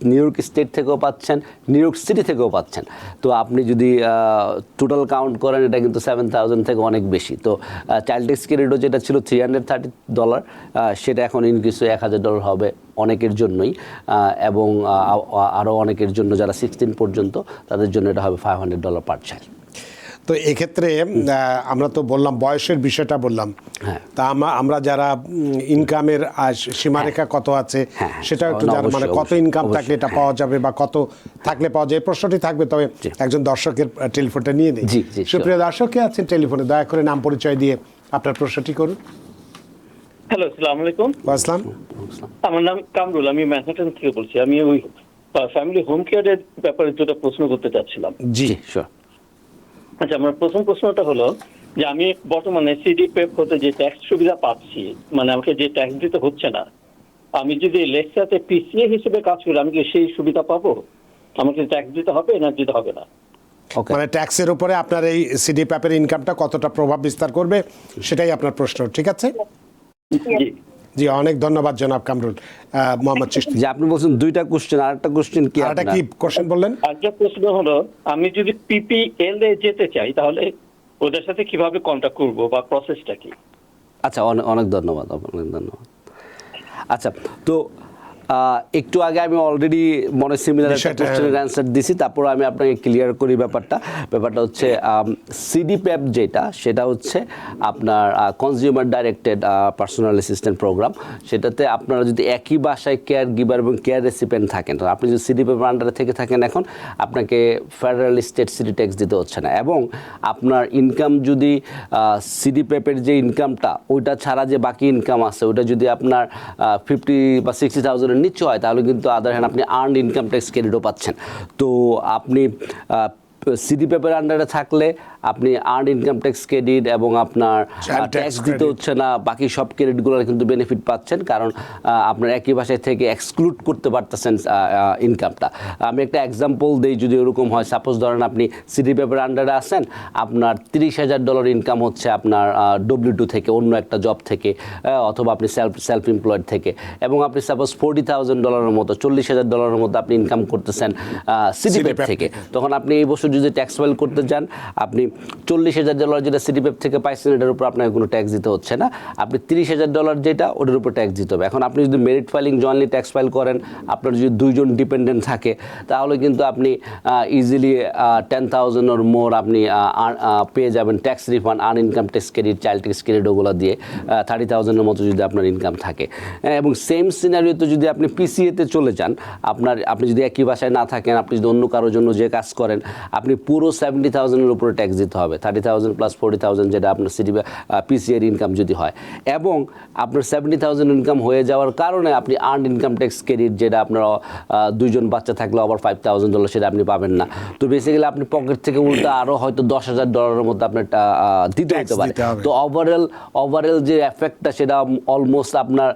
নিউ ইয়র্ক স্টেট থেকেও পাচ্ছেন, নিউ ইয়র্ক সিটি থেকেও পাচ্ছেন। তো আপনি যদি টোটাল কাউন্ট করেন এটা কিন্তু 7000 থেকে অনেক বেশি। তো চাইল্ড ট্যাক্স ক্রেডিটও যেটা ছিল $330, সেটা এখন ইনক্রিজ হয়ে $1000 হবে অনেকের জন্যই, এবং আরও অনেকের জন্য যারা 16 পর্যন্ত তাদের জন্য এটা হবে $500 পার চাইল্ড। তো এক্ষেত্রে আমরা তো বললাম বয়সের বিষয়টা বললাম, তা আমরা যারা ইনকামের সীমারেখা কত আছে সেটা একটু মানে কত ইনকাম থাকলে এটা পাওয়া যাবে বা কত থাকলে পাওয়া যায়, প্রশ্নটি থাকবে। তবে একজন দর্শকের টেলিফোনটা নিয়ে নিই। সুপ্রিয় দর্শক কে আছেন টেলিফোনে, দয়া করে নাম পরিচয় দিয়ে আপনার প্রশ্নটি করুন। হ্যালো, আসসালামু আলাইকুম। আসসালাম। আমার নাম কামরুল, আমি ম্যানহাটন থেকে বলছি। আমি ওই ফ্যামিলি হোম কেয়ারের ব্যাপারে দুটো প্রশ্ন করতে চাচ্ছিলাম। জি শিওর। আচ্ছা, আমার প্রথম প্রশ্নটা হলো যে আমি বর্তমানে সিডিপিএফ হতে যে ট্যাক্স সুবিধা পাচ্ছি, মানে আমাকে যে ট্যাক্স দিতে হচ্ছে না, আমি যদি লেকচাতে পিসিএ হিসেবে কাজ করি আমি কি সেই সুবিধা পাবো? আমাকে ট্যাক্স দিতে হবে না দিতে হবে না? মানে ট্যাক্সের উপরে আপনার এই সিডিপিএফের ইনকামটা কতটা প্রভাব বিস্তার করবে সেটাই আপনার প্রশ্ন, ঠিক আছে? জি, অনেক ধন্যবাদ জনাব কামরুল। মোহাম্মদ চিশতি, যে আপনি বলছেন দুইটা কোশ্চেন, আরেকটা কোশ্চেন কি? আরেকটা কি কোশ্চেন বললেন? আরেকটা প্রশ্ন হলো আমি যদি পিপিএল এ যেতে চাই তাহলে ওদের সাথে কিভাবে কন্টাক্ট করব বা প্রসেসটা কি? আচ্ছা, অনেক ধন্যবাদ, অনেক ধন্যবাদ। আচ্ছা, তো একটু আগে আমি অলরেডি মনে সিমিলার একটা কোশ্চেনের অ্যান্সার দিছি, তারপর আমি আপনাকে ক্লিয়ার করি ব্যাপারটা হচ্ছে সিডিপিএফ যেটা, সেটা হচ্ছে আপনার consumer directed personal assistant program. সেটাতে আপনারা যদি একই বাসায় কেয়ার গিভার এবং কেয়ার রেসিপিয়েন্ট থাকেন, তো আপনি যদি সিডিপিএফ আন্ডারে থেকে থাকেন এখন আপনাকে ফেডারেল স্টেট সিটি ট্যাক্স দিতে হচ্ছে না, এবং আপনার ইনকাম যদি সিডিপিএফের যে ইনকামটা ওইটা ছাড়া যে বাকি ইনকাম আছে ওইটা যদি আপনার 50 বা 60,000 নিচে হয় তাহলে কিন্তু আদার হ্যান্ড আপনি আর্নড ইনকাম ট্যাক্স ক্রেডিটও পাচ্ছেন। তো আপনি সিডিপিএফের আন্ডারে থাকলে আপনি আর্নড ইনকাম ট্যাক্স ক্রেডিট এবং আপনার ট্যাক্স দিতে হচ্ছে না, বাকি সব ক্রেডিটগুলোর কিন্তু বেনিফিট পাচ্ছেন, কারণ আপনার একই বাসায় থেকে এক্সক্লুড করতে পারতেছেন ইনকামটা। আমি একটা এক্সাম্পল দিই, যদি এরকম হয়, সাপোজ ধরেন আপনি সিডিপিএফের আন্ডারে আছেন, আপনার $30,000 ইনকাম হচ্ছে আপনার W2 থেকে, অন্য একটা জব থেকে, অথবা আপনি সেলফ এমপ্লয়েড থেকে, এবং আপনি সাপোজ $40,000 মতো, $40,000 মতো আপনি ইনকাম করতেছেন সিডিপিএফ থেকে, তখন আপনি এই বছর যদি ট্যাক্স ফাইল করতে যান, আপনি $40,000 যেটা সিডিপিএফ থেকে পাইছেন এটার উপর আপনাকে কোনো ট্যাক্স দিতে হচ্ছে না, আপনি $30,000 যেটা ওটার উপর ট্যাক্স দিতে হবে। এখন আপনি যদি merit filing jointly tax file করেন, আপনার যদি 2 জন ডিপেন্ডেন্ট থাকে, তাহলে কিন্তু আপনি ইজিলি 10,000 or more আপনি পেয়ে যাবেন tax refund, earn income tax credit, child tax credit, ওগুলো দিয়ে 30,000-এর মতো যদি আপনার ইনকাম থাকে। এবং সেম সিনারিওতে যদি আপনি পিসিএতে চলে যান, আপনি যদি একই বাসায় না থাকেন, আপনি যদি অন্য কারোর জন্য যে কাজ করেন, আপনি পুরো 70,000-এর উপরে ট্যাক্স দিতে হবে, 30,000 প্লাস 40,000 যেটা আপনার পিসিএর ইনকাম যদি হয়, এবং আপনার 70,000 ইনকাম হয়ে যাওয়ার কারণে আপনি আর্নড ইনকাম ট্যাক্স ক্রেডিট, যেটা আপনার 2 জন বাচ্চা থাকলে আবার $5,000 সেটা আপনি পাবেন না। তো বেসিক্যালি আপনি পকেট থেকে উল্টা আরও হয়তো $10,000-এর মধ্যে আপনার দিতে হতে পারে। তো ওভারঅল যে এফেক্টটা সেটা অলমোস্ট আপনার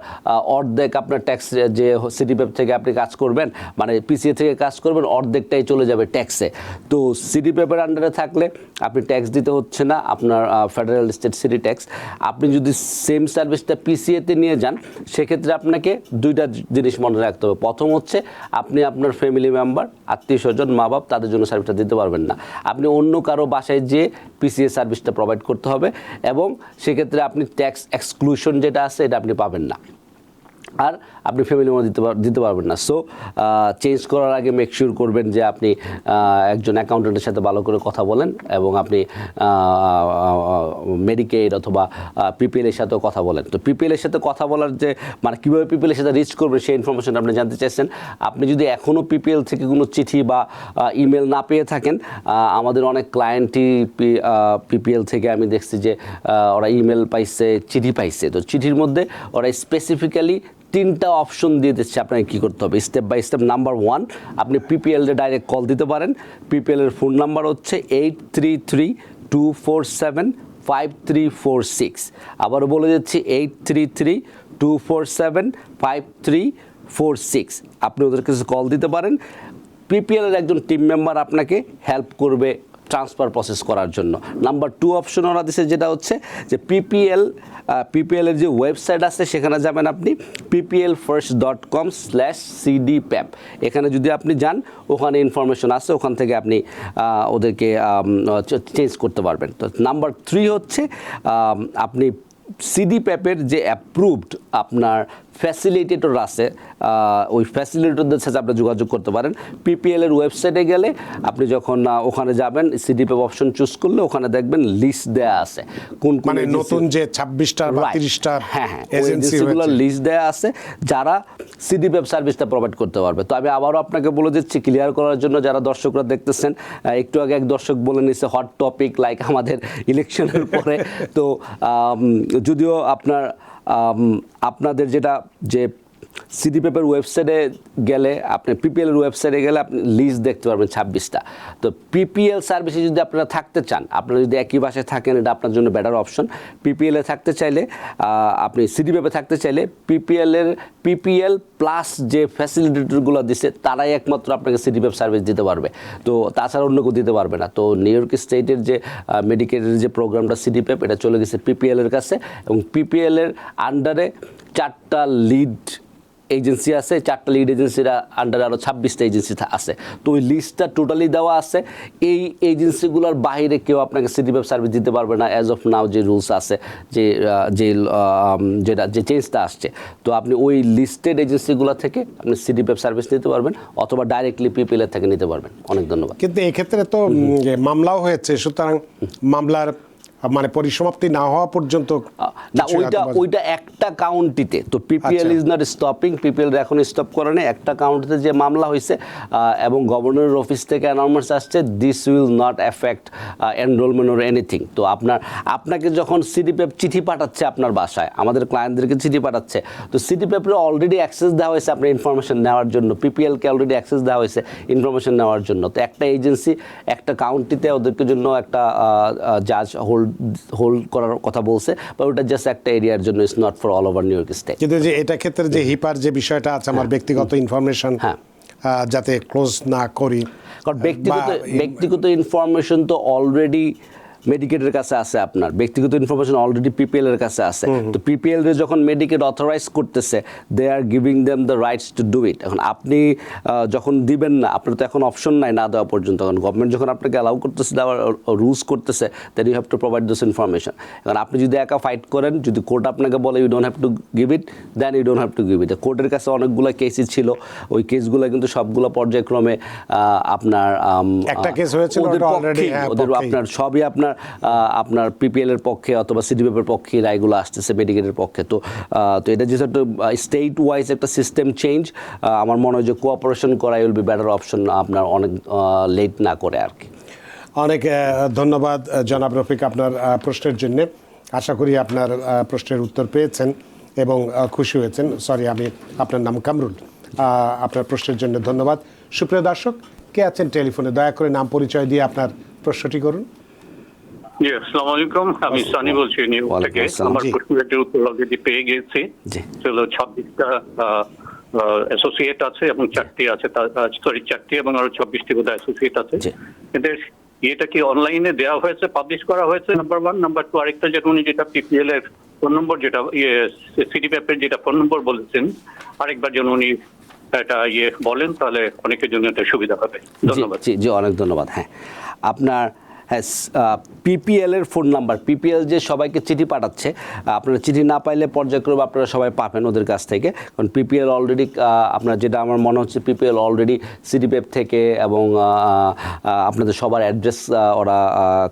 অর্ধেক আপনার ট্যাক্স, যে সিডিপিএফ থেকে আপনি কাজ করবেন, মানে পিসিএ থেকে কাজ করবেন, অর্ধেকটাই চলে যাবে ট্যাক্সে। তো সিডিপিএফের আন্ডারে থাকলে আপনি ট্যাক্স দিতে হচ্ছে না, আপনার ফেডারেল স্টেট সিটি ট্যাক্স। আপনি যদি সেম সার্ভিসটা পিসিএতে নিয়ে যান, সেক্ষেত্রে আপনাকে 2টা জিনিস মনে রাখতে হবে। প্রথম হচ্ছে আপনি আপনার ফ্যামিলি মেম্বার, আত্মীয় স্বজন, মা বাপ, তাদের জন্য সার্ভিসটা দিতে পারবেন না, আপনি অন্য কারো বাসায় যেয়ে পিসিএ সার্ভিসটা প্রোভাইড করতে হবে, এবং সেক্ষেত্রে আপনি ট্যাক্স এক্সক্লুশন যেটা আছে এটা আপনি পাবেন না। আর আপনি ফ্যামিলি মেম্বার দিতে পারবেন না। সো চেঞ্জ করার আগে মেক শিওর করবেন যে আপনি একজন অ্যাকাউন্টেন্টের সাথে ভালো করে কথা বলেন এবং আপনি মেডিকেড অথবা পিপিএল এর সাথেও কথা বলেন। তো পিপিএল এর সাথে কথা বলার যে মানে কীভাবে পিপিএল এর সাথে রিচ করবেন সেই ইনফরমেশন আপনি জানতে চাইছেন। আপনি যদি এখনও পিপিএল থেকে কোনো চিঠি বা ইমেল না পেয়ে থাকেন, আমাদের অনেক ক্লায়েন্টই পিপিএল থেকে আমি দেখছি যে ওরা ইমেল পাইছে, চিঠি পাইছে। তো চিঠির মধ্যে ওরা স্পেসিফিক্যালি 3টা অপশন দিয়ে দিচ্ছে আপনাকে কী করতে হবে স্টেপ বাই স্টেপ। নাম্বার 1, আপনি পিপিএল-এ ডাইরেক্ট কল দিতে পারেন। পিপিএল-এর ফোন নাম্বার হচ্ছে 833-247-5346। আবারও বলে দিচ্ছি 833-247-5346। আপনি ওদের কাছে কল দিতে পারেন। পিপিএল-এর একজন টিম মেম্বার আপনাকে হেল্প করবে ট্রান্সফার প্রসেস করার জন্য। নাম্বার 2 অপশন ওরা দিচ্ছে, যেটা হচ্ছে যে পিপিএলের যে ওয়েবসাইট আছে সেখানে যাবেন আপনি ppl1st.com/cdpap। এখানে যদি আপনি যান, ওখানে ইনফরমেশন আছে, ওখান থেকে আপনি ওদেরকে চেঞ্জ করতে পারবেন। তো নাম্বার 3 হচ্ছে আপনি সিডিপ্যাপের যে অ্যাপ্রুভড আপনার ফ্যাসিলিটেটর আছে, ওই ফ্যাসিলিটেটরদের সাথে আপনি যোগাযোগ করতে পারেন। পিপিএল-এর ওয়েবসাইটে গেলে আপনি যখন ওখানে যাবেন, সিডিপ্যাপ অপশন চুজ করলে ওখানে দেখবেন লিস্ট দেয়া আছে কোন মানে নতুন যে 26টা বা 30টা এজেন্সিগুলোর লিস্ট দেয়া আছে যারা সিডিপ্যাপ সার্ভিসটা প্রোভাইড করতে পারবে। তো আমি আবারও আপনাকে বলে দিচ্ছি ক্লিয়ার করার জন্য, যারা দর্শকরা দেখতেছেন, একটু আগে এক দর্শক বলে নিচ্ছে হট টপিক লাইক আমাদের ইলেকশনের পরে। তো যদিও আপনাদের যেটা যে সিডিপ্যাপের ওয়েবসাইটে গেলে, আপনি পিপিএলের ওয়েবসাইটে গেলে আপনি লিস্ট দেখতে পারবেন 26টা। তো পিপিএল সার্ভিসে যদি আপনারা থাকতে চান, আপনারা যদি একই বাসায় থাকেন, এটা আপনার জন্য বেটার অপশন। পিপিএলে থাকতে চাইলে, আপনি সিডিপ্যাপে থাকতে চাইলে পিপিএল প্লাস যে ফ্যাসিলিটিগুলো দিচ্ছে তারাই একমাত্র আপনাকে সিডিপ্যাপ সার্ভিস দিতে পারবে। তো তাছাড়া অন্য কেউ দিতে পারবে না। তো নিউ ইয়র্ক স্টেটের যে মেডিকেলের যে প্রোগ্রামটা সিডিপ্যাপ, এটা চলে গেছে পিপিএলের কাছে, এবং পিপিএলের আন্ডারে 4টা লিড এজেন্সি আছে। 4টা লিড এজেন্সির আন্ডারে আরও 26টা এজেন্সি আছে। তো ওই লিস্টটা টোটালি দেওয়া আছে। এই এজেন্সিগুলোর বাইরে কেউ আপনাকে সিডিপ্যাপ সার্ভিস দিতে পারবে না অ্যাজ অফ নাও, যে রুলস আছে, যে চেঞ্জটা আসছে। তো আপনি ওই লিস্টেড এজেন্সিগুলো থেকে আপনি সিডিপ্যাপ সার্ভিস নিতে পারবেন, অথবা ডাইরেক্টলি পিপিএল থেকে নিতে পারবেন। অনেক ধন্যবাদ। কিন্তু এক্ষেত্রে তো মামলাও হয়েছে, সুতরাং মামলার মানে পরিসমাপ্তি না হওয়া পর্যন্ত না, ওইটা একটা কাউন্টিতে। তো PPL is not stopping, PPL এখন স্টপ করে নেই। একটা কাউন্টিতে যে মামলা হয়েছে এবং গভর্নরের অফিস থেকে অ্যানাউন্সমেন্ট আসছে, this will not effect enrolment or anything. তো আপনাকে যখন সিডিপ্যাপ চিঠি পাঠাচ্ছে আপনার বাসায়, আমাদের ক্লায়েন্টদেরকে চিঠি পাঠাচ্ছে, তো সিডিপ্যাপের অলরেডি অ্যাক্সেস দেওয়া হয়েছে আপনার ইনফরমেশন নেওয়ার জন্য, পিপিএলকে অলরেডি অ্যাক্সেস দেওয়া হয়েছে ইনফরমেশন নেওয়ার জন্য। তো একটা এজেন্সি একটা কাউন্টিতে ওদেরকে জন্য একটা জাজ হোল্ড করার কথা বলছে, বা ওটা জাস্ট একটা এরিয়ার জন্য, it's not for all over new York state. কিন্তু যে এটা ক্ষেত্রে যে হিপার যে বিষয়টা আছে, আমার ব্যক্তিগত ইনফরমেশন যাতে ক্লোজ না করি, কারণ ব্যক্তিগত ইনফরমেশন তো অলরেডি মেডিকেটের কাছে আছে, আপনার ব্যক্তিগত ইনফরমেশন অলরেডি পিপিএল এর কাছে আছে। তো পিপিএল রে যখন মেডিকেট অথরাইজ করতেছে, they are giving them the rights to do it. এখন আপনি যখন দিবেন না, আপনার তো এখন অপশন নাই না দেওয়া পর্যন্ত। এখন গভর্নমেন্ট যখন আপনাকে অ্যালাউ করতেছে, দেওয়ার রুলস করতেছে, then you have to provide this information. এখন আপনি যদি একা ফাইট করেন, যদি কোর্ট আপনাকে বলে you don't have to give it, then you don't have to give it. কোর্টের কাছে অনেকগুলো কেসই ছিল, ওই কেসগুলো কিন্তু সবগুলো পর্যায়ক্রমে আপনার একটা কেস হয়েছিল ওদের আপনার সবই আপনার পিপিএল এর পক্ষে অথবা সিডিপ্যাপ এর পক্ষে রায়গুলো আসতেছে মেডিকেটের পক্ষে। তো এটা যেহেতু একটা স্টেট ওয়াইজ একটা সিস্টেম চেঞ্জ, আমার মনে হয় যে কোঅপারেশন করা উইল বি বেটার অপশন, আপনার অনেক লেট না করে আর কি। অনেক ধন্যবাদ জনাব রফিক আপনার প্রশ্নের জন্য। আশা করি আপনার প্রশ্নের উত্তর পেয়েছেন এবং খুশি হয়েছেন। সরি, আমি আপনার নাম কামরুল। আপনার প্রশ্নের জন্য ধন্যবাদ। সুপ্রিয় দর্শক, কে আছেন টেলিফোনে? দয়া করে নাম পরিচয় দিয়ে আপনার প্রশ্নটি করুন। আসসালামু আলাইকুম, আমি সানি বলছি নিউ ইয়র্ক থেকে। আমার প্রশ্নের উত্তর অলরেডি পেয়ে গেছি। 26টা অ্যাসোসিয়েট আছে এবং 4টি এবং আরো 26টি বোধহয় অ্যাসোসিয়েট আছে। এদের এটা কি অনলাইনে দেওয়া হয়েছে, পাবলিশ করা হয়েছে? নাম্বার 1। নাম্বার 2, আরেকটা যেটা উনি যেটা পিপিএল এর ফোন নম্বর, যেটা সিডিপ্যাপের যেটা ফোন নম্বর বলেছেন, আরেকবার যেন উনি এটা বলেন, তাহলে অনেকের জন্য এটা সুবিধা হবে। ধন্যবাদ। জি, অনেক ধন্যবাদ। হ্যাঁ, আপনার হ্যাঁ, পিপিএল এর ফোন নাম্বার, পিপিএল যে সবাইকে চিঠি পাঠাচ্ছে, আপনারা চিঠি না পাইলে পর্যায়ক্রমে আপনারা সবাই পাবেন ওদের কাছ থেকে, কারণ পিপিএল অলরেডি আপনার যেটা আমার মনে হচ্ছে পিপিএল অলরেডি সিডিপেপ থেকে এবং আপনাদের সবার অ্যাড্রেস ওরা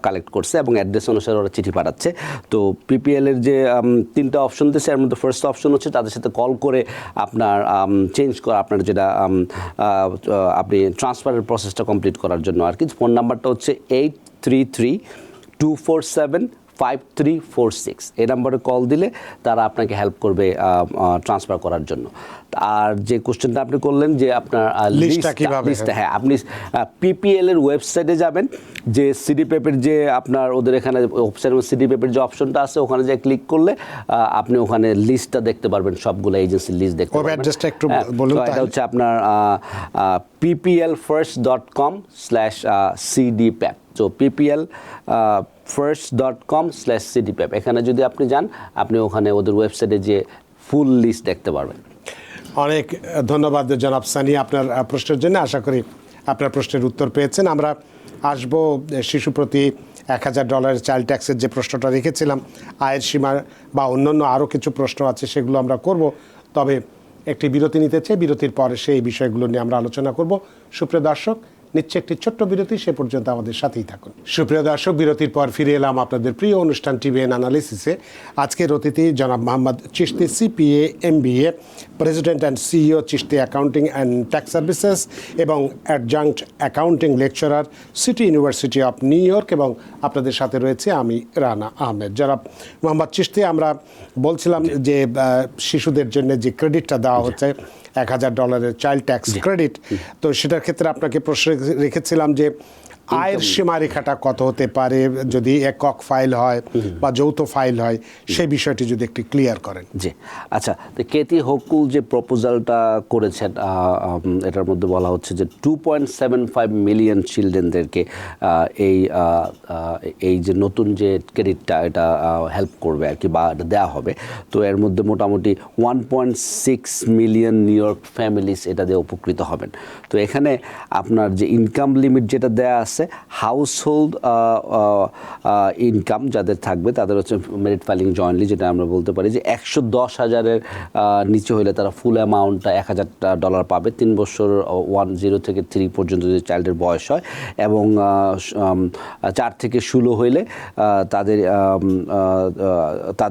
কালেক্ট করছে এবং অ্যাড্রেস অনুসারে ওরা চিঠি পাঠাচ্ছে। তো পিপিএল এর যে 3টা অপশন দিচ্ছে, এর মধ্যে ফার্স্ট অপশন হচ্ছে তাদের সাথে কল করে আপনার চেঞ্জ করা, আপনার যেটা আপনি ট্রান্সফারের প্রসেসটা কমপ্লিট করার জন্য আর কি। ফোন নাম্বারটা হচ্ছে 833-247-5346। এই নাম্বারে কল দিলে তারা আপনাকে হেল্প করবে ট্রান্সফার করার জন্য। আর যে কোশ্চেনটা আপনি করলেন যে আপনার লিস্টটা, হ্যাঁ, আপনি পিপিএল এর ওয়েবসাইটে যাবেন, যে সিডিপেপের যে আপনার ওদের এখানে ওয়েবসাইটে সিডিপেপের যে অপশনটা আছে ওখানে যে ক্লিক করলে আপনি ওখানে লিস্টটা দেখতে পারবেন, সবগুলো এজেন্সির লিস্ট দেখতে পারবেন। অ্যাড্রেসটা একটু বলুন। এটা হচ্ছে আপনার pplfirst.com/cdpep। তো pplfirst.com/cdpep, এখানে যদি আপনি যান, আপনি ওখানে ওদের ওয়েবসাইটে যে ফুল লিস্ট দেখতে পারবেন। অনেক ধন্যবাদ জনাব সানি আপনার প্রশ্নের জন্য। আশা করি আপনার প্রশ্নের উত্তর পেয়েছেন। আমরা আসবো শিশু প্রতি $1000 চাইল্ড ট্যাক্সের যে প্রশ্নটা রেখেছিলাম, আয়ের সীমা বা অন্যান্য আরও কিছু প্রশ্ন আছে সেগুলো আমরা করব। তবে একটি বিরতি নিতে চাই, বিরতির পরে সেই বিষয়গুলো নিয়ে আমরা আলোচনা করব। সুপ্রিয় দর্শক, নিচ্ছে একটি ছোট্ট বিরতি, সে পর্যন্ত আমাদের সাথেই থাকুন। সুপ্রিয় দর্শক, বিরতির পর ফিরে এলাম আপনাদের প্রিয় অনুষ্ঠান টিভিএন অ্যানালিসিসে। আজকের অতিথি জনাব Mohammad Chishti, CPA MBA, president and CEO Chishti accounting and tax services এবং adjunct accounting lecturer, City University of New York, এবং আপনাদের সাথে রয়েছে আমি রানা আহমেদ। জনাব মোহাম্মদ চিশতি, আমরা বলছিলাম যে শিশুদের জন্য যে ক্রেডিটটা দেওয়া হচ্ছে $1000 চাইল্ড ট্যাক্স ক্রেডিট, তো সেটার ক্ষেত্রে আপনাকে প্রশ্ন রেখেছিলাম যে আয়ের সীমারেখাটা কত হতে পারে যদি একক ফাইল হয় বা যৌথ ফাইল হয়, সেই বিষয়টি যদি একটু ক্লিয়ার করেন। জি, আচ্ছা। তো কেতি হকুল যে প্রপোজালটা করেছেন, এটার মধ্যে বলা হচ্ছে যে 2.75 মিলিয়ন চিলড্রেনদেরকে এই যে নতুন যে ক্রেডিটটা এটা হেল্প করবে আর কি, বা এটা দেওয়া হবে। তো এর মধ্যে মোটামুটি 1.6 মিলিয়ন নিউ ইয়র্ক ফ্যামিলিস এটা দিয়ে উপকৃত হবেন। তো এখানে আপনার যে ইনকাম লিমিট যেটা দেয়া আছে, হাউসহোল্ড ইনকাম যাদের থাকবে তাদের হচ্ছে মেরিট ফাইলিং জয়েন্টলি, যেটা আমরা বলতে পারি যে 110,000-এর নিচে হলে তারা ফুল অ্যামাউন্টটা $1000 পাবে 3 বছর 10 থেকে 3 পর্যন্ত যদি চাইল্ডের বয়স হয়, এবং 4 থেকে 16 হইলে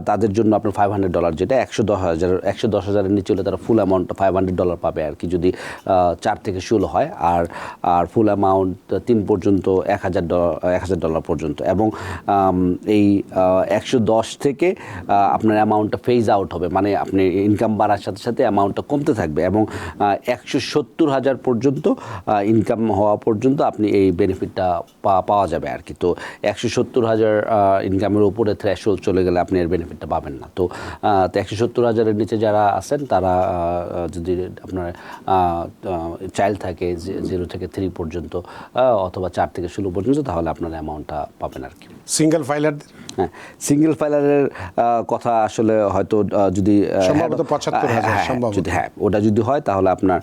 তাদের জন্য আপনার $500, যেটা 110,000-এর নিচে হলে তারা ফুল অ্যামাউন্টটা $500 পাবে আর কি, যদি 4 থেকে 16 হয়। আর ফুল অ্যামাউন্ট 3 পর্যন্ত $1,000 পর্যন্ত। এবং এই 110 থেকে আপনার অ্যামাউন্টটা ফেজ আউট হবে, মানে আপনি ইনকাম বাড়ার সাথে সাথে অ্যামাউন্টটা কমতে থাকবে, এবং 170,000 পর্যন্ত ইনকাম হওয়া পর্যন্ত আপনি এই বেনিফিটটা পাওয়া যাবে আর কি। তো 170,000 ইনকামের উপরে থ্রেশহোল্ড চলে গেলে আপনি এর বেনিফিটটা পাবেন না। তো 170,000-এর নিচে যারা আছেন তারা যদি আপনার চাইল্ড থাকে 0 থেকে 3 পর্যন্ত অথবা 4 থেকে 16 পর্যন্ত, তাহলে আপনার অ্যামাউন্টটা পাবেন আর কি। সিঙ্গেল ফাইলার, হ্যাঁ, সিঙ্গেল ফাইলারের কথা আসলে হয়তো যদি সম্ভবত 75,000 সম্ভব, যদি ওটা যদি হয় তাহলে আপনার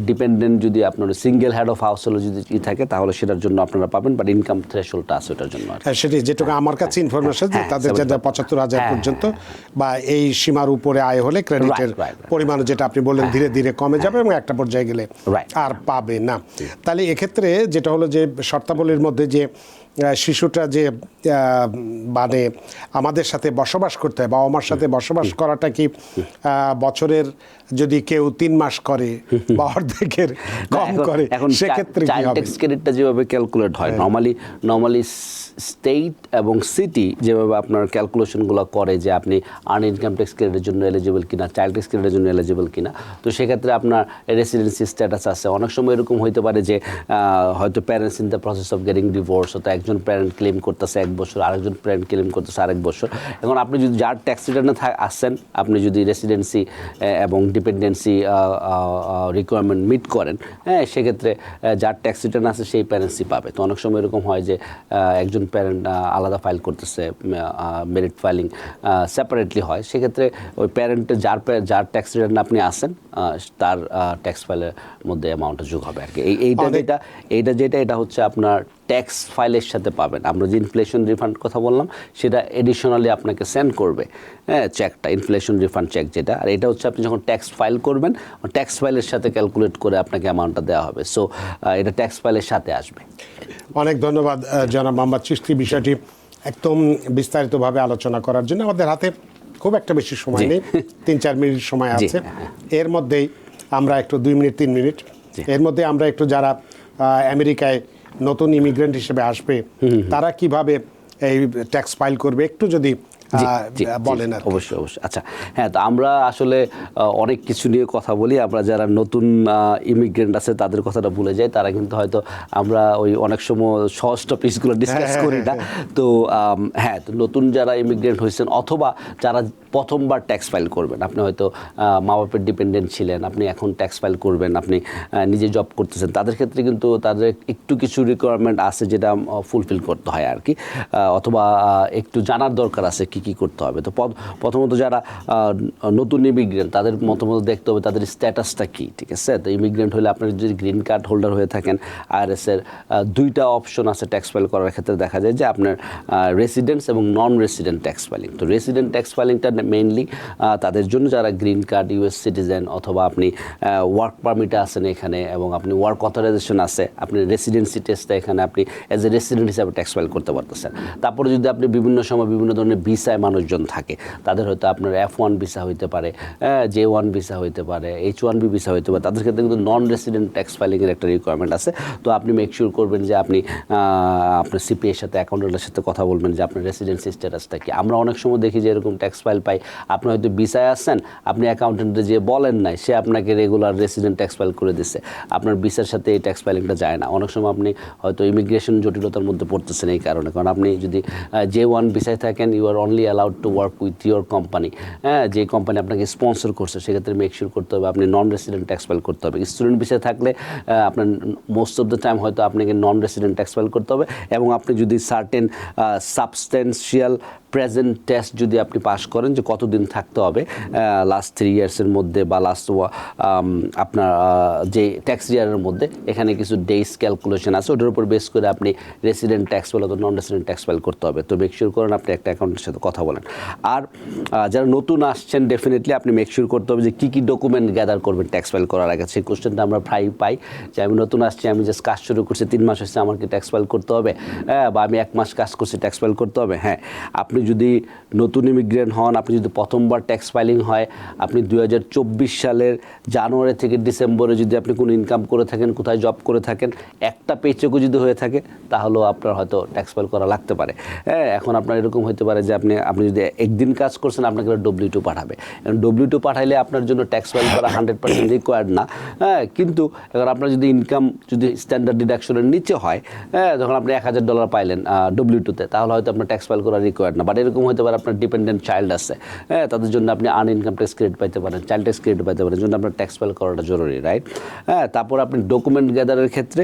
ডিপেন্ডেন্ট, যদি আপনার সিঙ্গেল হেড অফ হাউস হলে যদি থাকে তাহলে সেটার জন্য আপনারা পাবেন, বাট ইনকাম থ্রেশহোল্ডটা আছে ওটার জন্য। হ্যাঁ, সেটি যেটুকু আমার কাছে ইনফরমেশন যে তাদের যাদের 75,000 পর্যন্ত বা এই সীমার উপরে আয় হলে ক্রেডিটের পরিমাণ যেটা আপনি বললেন ধীরে ধীরে কমে যাবে এবং একটা পর্যায়ে গেলে আর পাবে না। তাহলে এক্ষেত্রে যেটা হলো যে শর্তাবলীর মধ্যে যে শিশুটা যে মানে আমাদের সাথে বসবাস করতে হয়, বাবা মার সাথে বসবাস করাটা কি বছরের যদি কেউ 3 মাস করে বা অর্ধেকের কম করে, সেক্ষেত্রে কি হবে? ট্যাক্স ক্রেডিটটা যেভাবে ক্যালকুলেট হয়, নর্মালি স্টেট এবং সিটি যেভাবে আপনার ক্যালকুলেশনগুলো করে যে আপনি আর্ন ইনকাম ট্যাক্স ক্রেডিটের জন্য এলিজিবল কিনা, চাইল্ড ট্যাক্স ক্রেডিটের জন্য এলিজিবল কিনা, তো সেক্ষেত্রে আপনার রেসিডেন্সি স্ট্যাটাস আছে। অনেক সময় এরকম হইতে পারে যে হয়তো parents in the process of getting divorce, হয়তো একজন প্যারেন্ট ক্লেম করতেছে 1 বছর, আরেকজন প্যারেন্ট ক্লেম করতেছে 1 বছর। এখন আপনি যদি যার ট্যাক্স রিটার্নে আসেন, আপনি যদি রেসিডেন্সি এবং ডিপেন্ডেন্সি রিকোয়ারমেন্ট মিট করেন, হ্যাঁ, সেক্ষেত্রে যার ট্যাক্স রিটার্ন আছে সেই প্যারেন্টসই পাবে। তো অনেক সময় এরকম হয় যে একজন প্যারেন্ট আলাদা ফাইল করতেছে, মেরিট ফাইলিং সেপারেটলি হয়, সেক্ষেত্রে ওই প্যারেন্টের যার ট্যাক্স রিটার্ন আপনি আসেন তার ট্যাক্স ফাইলের মধ্যে অ্যামাউন্টটা যোগ হবে আর কি। এইটা যেটা এটা হচ্ছে আপনার ট্যাক্স ফাইলের সাথে পাবেন। আমরা যে ইনফ্লেশন রিফান্ড কথা বললাম সেটা এডিশনালি আপনাকে সেন্ড করবে, হ্যাঁ, চেকটা, ইনফ্লেশন রিফান্ড চেক যেটা। আর এটা হচ্ছে আপনি যখন ট্যাক্স ফাইল করবেন, ট্যাক্স ফাইলের সাথে ক্যালকুলেট করে আপনাকে অ্যামাউন্টটা দেওয়া হবে। সো এটা ট্যাক্স ফাইলের সাথে আসবে। অনেক ধন্যবাদ জনাব মোহাম্মদ চিশতি বিষয়টি একদম বিস্তারিতভাবে আলোচনা করার জন্য। আমাদের হাতে খুব একটা বেশি সময় নেই, 3-4 মিনিট সময় আছে। এর মধ্যেই আমরা একটু 2 মিনিট 3 মিনিট এর মধ্যে আমরা একটু যারা আমেরিকায় নতুন ইমিগ্রেন্ট হিসেবে আসবে তারা কিভাবে এই ট্যাক্স ফাইল করবে একটু যদি বলেন। অবশ্যই অবশ্যই। আচ্ছা, হ্যাঁ, তো আমরা আসলে অনেক কিছু নিয়ে কথা বলি। আমরা যারা নতুন ইমিগ্রেন্ট আছে তাদের কথাটা ভুলে যাই। তারা কিন্তু হয়তো আমরা ওই অনেক সময় সহজ টপিকসগুলো ডিসকাস করি না। তো হ্যাঁ, তো নতুন যারা ইমিগ্রেন্ট হয়েছেন অথবা যারা প্রথমবার ট্যাক্স ফাইল করবেন, আপনি হয়তো মা বাপের ডিপেন্ডেন্ট ছিলেন, আপনি এখন ট্যাক্স ফাইল করবেন, আপনি নিজে জব করতেছেন, তাদের ক্ষেত্রে কিন্তু তাদের একটু কিছু রিকোয়ারমেন্ট আছে যেটা ফুলফিল করতে হয় আর কি, অথবা একটু জানার দরকার আছে কি কি করতে হবে। তো প্রথমত যারা নতুন ইমিগ্রেন্ট তাদের মতামত দেখতে হবে তাদের স্ট্যাটাসটা কী, ঠিক আছে। তো ইমিগ্রেন্ট হলে আপনার যদি গ্রিন কার্ড হোল্ডার হয়ে থাকেন, আইআরএসের 2টা অপশন আছে ট্যাক্স ফাইল করার ক্ষেত্রে। দেখা যায় যে আপনার রেসিডেন্টস এবং নন রেসিডেন্ট ট্যাক্স ফাইলিং। তো রেসিডেন্ট ট্যাক্স ফাইলিংটা মেইনলি তাদের জন্য যারা গ্রিন কার্ড, ইউএস সিটিজেন, অথবা আপনি ওয়ার্ক পারমিটে আছেন এখানে এবং আপনি ওয়ার্ক অথরাইজেশন আছে, আপনি রেসিডেন্সি টেস্টটা এখানে আপনি অ্যাজ এ রেসিডেন্ট হিসাবে ট্যাক্স ফাইল করতে পারতেছেন। তারপরে যদি আপনি বিভিন্ন সময় বিভিন্ন ধরনের ভিসায় মানুষজন থাকে, তাদের হয়তো আপনার F1 ভিসা হইতে পারে, J1 ভিসা হইতে পারে, H1B ভিসা হইতে পারে, তাদের ক্ষেত্রে কিন্তু নন রেসিডেন্ট ট্যাক্স ফাইলিংয়ের একটা রিকোয়ারমেন্ট আছে। তো আপনি মেক শিওর করবেন যে আপনি আপনার সিপিএর সাথে, অ্যাকাউন্টেন্টের সাথে কথা বলবেন যে আপনার রেসিডেন্সি স্ট্যাটাসটা কি। আমরা অনেক সময় দেখি যে এরকম ট্যাক্স ফাইল পাই, আপনি হয়তো ভিসায় আসছেন, আপনি অ্যাকাউন্টেন্টে যে বলেন নাই, সে আপনাকে রেগুলার রেসিডেন্ট ট্যাক্স ফাইল করে দিচ্ছে, আপনার ভিসার সাথে এই ট্যাক্স ফাইলিংটা যায় না। অনেক সময় আপনি হয়তো ইমিগ্রেশন জটিলতার মধ্যে পড়তেছেন এই কারণে, কারণ আপনি যদি J1 ভিসায় থাকেন, you are only allowed to work with your company, হ্যাঁ, যে কোম্পানি আপনাকে স্পন্সর করছে, সেক্ষেত্রে মেক শিওর করতে হবে আপনি নন রেসিডেন্ট ট্যাক্স ফাইল করতে হবে। স্টুডেন্ট ভিসায় থাকলে আপনার মোস্ট অফ দ্য টাইম হয়তো আপনাকে নন রেসিডেন্ট ট্যাক্স ফাইল করতে হবে। এবং আপনি যদি সার্টেন সাবস্টেন্সিয়াল প্রেজেন্ট টেস্ট যদি আপনি পাস করেন যে কতদিন থাকতে হবে লাস্ট 3 ইয়ার্সের মধ্যে বা লাস্ট আপনার যে ট্যাক্স ইয়ারের মধ্যে, এখানে কিছু ডেইস ক্যালকুলেশন আছে, ওটার উপর বেস করে আপনি রেসিডেন্ট ট্যাক্স ফাইল অথবা নন রেসিডেন্ট ট্যাক্স ফাইল করতে হবে। তো মেক শিওর করেন আপনি একটা অ্যাকাউন্টের সাথে কথা বলেন। আর যারা নতুন আসছেন, ডেফিনেটলি আপনি মেক শিওর করতে হবে যে কী কী ডকুমেন্ট গ্যাদার করবেন ট্যাক্স ফাইল করার আগে। সেই কোশ্চেনটা আমরা প্রায় পাই যে আমি নতুন আসছি, আমি জাস্ট কাজ শুরু করছি, 3 মাস হচ্ছে, আমার কি ট্যাক্স ফাইল করতে হবে, বা আমি 1 মাস কাজ করছি, ট্যাক্স ফাইল করতে হবে। হ্যাঁ, আপনি যদি নতুন ইমিগ্রেন্ট হন, আপনি যদি প্রথমবার ট্যাক্স ফাইলিং হয়, আপনি 2024 সালের জানুয়ারি থেকে ডিসেম্বরে যদি আপনি কোনো ইনকাম করে থাকেন, কোথায় জব করে থাকেন, একটা পেচেকও যদি হয়ে থাকে, তাহলেও আপনার হয়তো ট্যাক্স ফাইল করা লাগতে পারে। হ্যাঁ, এখন আপনার এরকম হতে পারে যে আপনি যদি একদিন কাজ করছেন, আপনাকে W2 পাঠাবে। W2 পাঠাইলে আপনার জন্য ট্যাক্স ফাইল করা 100% রিকোয়ার্ড না। হ্যাঁ, কিন্তু এখন আপনার যদি ইনকাম যদি স্ট্যান্ডার্ড ডিডাকশনের নিচে হয়, হ্যাঁ, যখন আপনি $1000 পাইলেন W2-তে, তাহলে হয়তো আপনার ট্যাক্স ফাইল করা রিকোয়ার্ড না। বাট এরকম হতে পারে আপনার ডিপেন্ডেন্ট চাইল্ড আছে, হ্যাঁ, তাদের জন্য আপনি আনইনকাম ট্যাক্স ক্রেডিট পাইতে পারেন, চাইল্ড ট্যাক্স ক্রেডিট পাইতে পারেন, জন্য আপনার ট্যাক্স ফাইল করাটা জরুরি, রাইট। হ্যাঁ, তারপর আপনি ডকুমেন্ট গ্যাদারের ক্ষেত্রে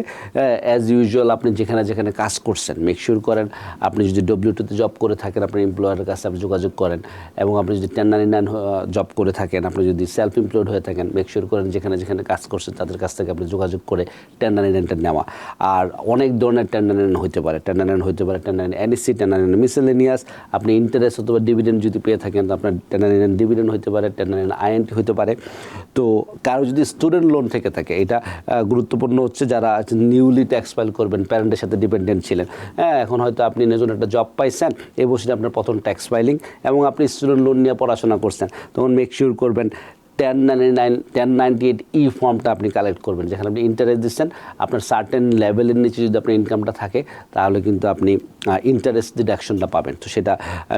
অ্যাজ ইউজুয়াল আপনি যেখানে যেখানে কাজ করছেন, মেক শিওর করেন আপনি যদি W2-তে জব করে থাকেন, আপনার এমপ্লয়ারের কাছে আপনি যোগাযোগ করেন। এবং আপনি যদি 1099 জব করে থাকেন, আপনি যদি সেলফ এমপ্লয়েড হয়ে থাকেন, মেক শিওর করেন যেখানে যেখানে কাজ করছেন তাদের কাছ থেকে আপনি যোগাযোগ করে 1099টা নেওয়া। আর অনেক ধরনের 1099 হতে পারে, 1099 হতে পারে 1099 NEC, 1099 মিসেলেনিয়াস। আপনি ইন্টারেস্ট অথবা ডিভিডেন্ড যদি পেয়ে থাকেন, তো আপনার 1099 ডিভিডেন্ড হতে পারে, 1099 INT হতে পারে। তো কারো যদি স্টুডেন্ট লোন থেকে থাকে, এটা গুরুত্বপূর্ণ হচ্ছে যারা নিউলি ট্যাক্স ফাইল করবেন, প্যারেন্টের সাথে ডিপেন্ডেন্ট ছিলেন, হ্যাঁ, এখন হয়তো আপনি নতুন একটা জব পাইছেন, এই বছরে আপনার প্রথম ট্যাক্স ফাইলিং, এবং আপনি স্টুডেন্ট লোন নিয়ে পড়াশোনা করছেন, তখন মেক শিওর করবেন 1098E ফর্মটা আপনি কালেক্ট করবেন, যেখানে আপনি ইন্টারেস্ট দিচ্ছেন। আপনার সার্টেন লেভেলের নিচে যদি আপনার ইনকামটা থাকে, তাহলে কিন্তু আপনি ইন্টারেস্ট ডিডাকশনটা পাবেন। তো সেটা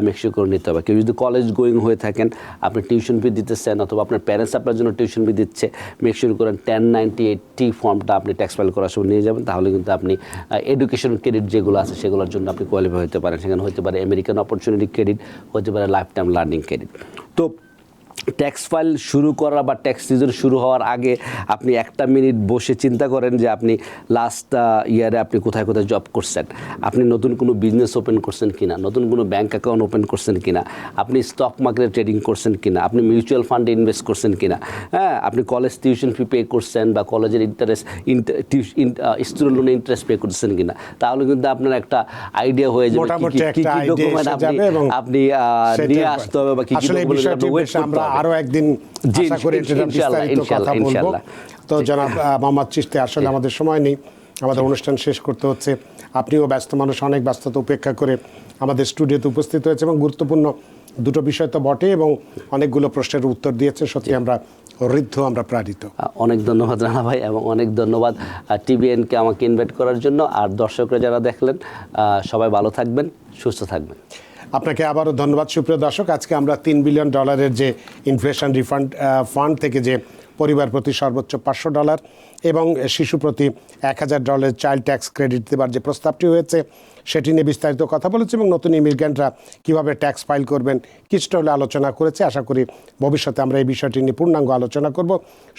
মেক শিওর করে নিতে হবে। কেউ যদি কলেজ গোয়িং হয়ে থাকেন, আপনি টিউশন ফি দিতেছেন, অথবা আপনার প্যারেন্টস আপনার জন্য টিউশন ফি দিচ্ছে, মেক শিওর করেন 1098T ফর্মটা আপনি ট্যাক্স ফাইল করার সময় নিয়ে যাবেন। তাহলে কিন্তু আপনি এডুকেশন ক্রেডিট যেগুলো আছে সেগুলোর জন্য আপনি কোয়ালিফাই হতে পারেন। সেখানে হতে পারে আমেরিকান অপরচুনিটি ক্রেডিট, হতে পারে লাইফ টাইম লার্নিং ক্রেডিট। তো ট্যাক্স ফাইল শুরু করা বা ট্যাক্স সিজন শুরু হওয়ার আগে আপনি একটা মিনিট বসে চিন্তা করেন যে আপনি লাস্ট ইয়ারে আপনি কোথায় কোথায় জব করছেন, আপনি নতুন কোনো বিজনেস ওপেন করছেন কিনা, নতুন কোনো ব্যাংক অ্যাকাউন্ট ওপেন করছেন কিনা, আপনি স্টক মার্কেটে ট্রেডিং করছেন কিনা, আপনি মিউচুয়াল ফান্ডে ইনভেস্ট করছেন কিনা, হ্যাঁ, আপনি কলেজ টিউশন ফি পে করছেন বা কলেজের স্টুডেন্ট লোনের ইন্টারেস্ট পে করছেন কিনা, তাহলে কিন্তু আপনার একটা আইডিয়া হয়ে যাবে মোটামুটি কি একটা idea ডকুমেন্ট এসে যাবে এবং আপনি নিয়ে আসতে হবে বা কি আসলে এই বিষয়টি বেশ আমরা আরো একদিন জি, আশা করি এটা ইনশাআল্লাহ, বিস্তারিত কথা বলবো। ইনশাআল্লাহ। তো জনাব মোহাম্মদ চিশতি, আসলে আমাদের সময় নেই, আমাদের অনুষ্ঠান শেষ করতে হচ্ছে। আপনিও ব্যস্ত মানুষ, অনেক ব্যস্ততা উপেক্ষা করে আমাদের স্টুডিওতে উপস্থিত হয়েছে এবং গুরুত্বপূর্ণ দুটো বিষয় তো বটে এবং অনেকগুলো প্রশ্নের উত্তর দিয়েছে। সত্যি আমরা ঋদ্ধ, আমরা প্রাণিত। অনেক ধন্যবাদ রানা ভাই এবং অনেক ধন্যবাদ টিবিএনকে আমাকে ইনভাইট করার জন্য। আর দর্শকরা যারা দেখলেন সবাই ভালো থাকবেন, সুস্থ থাকবেন। আপনাকে আবারও ধন্যবাদ। সুপ্রিয় দর্শক, আজকে আমরা $3 বিলিয়ন যে ইনফ্লেশন রিফান্ড ফান্ড থেকে যে পরিবার প্রতি সর্বোচ্চ $500 এবং শিশু প্রতি $1000 চাইল্ড ট্যাক্স ক্রেডিট দেবার যে প্রস্তাবটি হয়েছে সেটি নিয়ে বিস্তারিত কথা বলেছে এবং নতুন ইমিগ্রেন্টরা কীভাবে ট্যাক্স ফাইল করবেন কিছুটা হলে আলোচনা করেছে। আশা করি ভবিষ্যতে আমরা এই বিষয়টি নিয়ে পূর্ণাঙ্গ আলোচনা করব।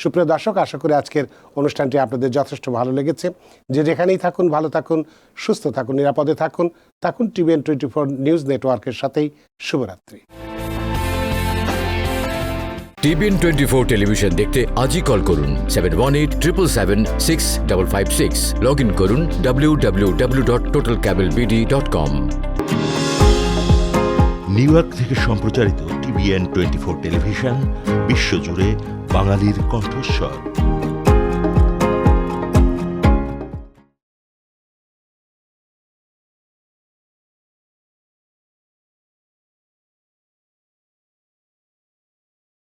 সুপ্রিয় দর্শক, আশা করি আজকের অনুষ্ঠানটি আপনাদের যথেষ্ট ভালো লেগেছে। যে যেখানেই থাকুন, ভালো থাকুন, সুস্থ থাকুন, নিরাপদে থাকুন। TVN 24 নিউজ নেটওয়ার্কের সাথেই শুভরাত্রি। TVN 24 টেলিভিশন দেখতে আজই কল করুন 7187776556। লগ ইন করুন www.totalcablebd.com। নিউ ইয়র্ক থেকে সম্প্রচারিত TVN 24 টেলিভিশন বিশ্বজুড়ে বাঙালির কণ্ঠস্বর।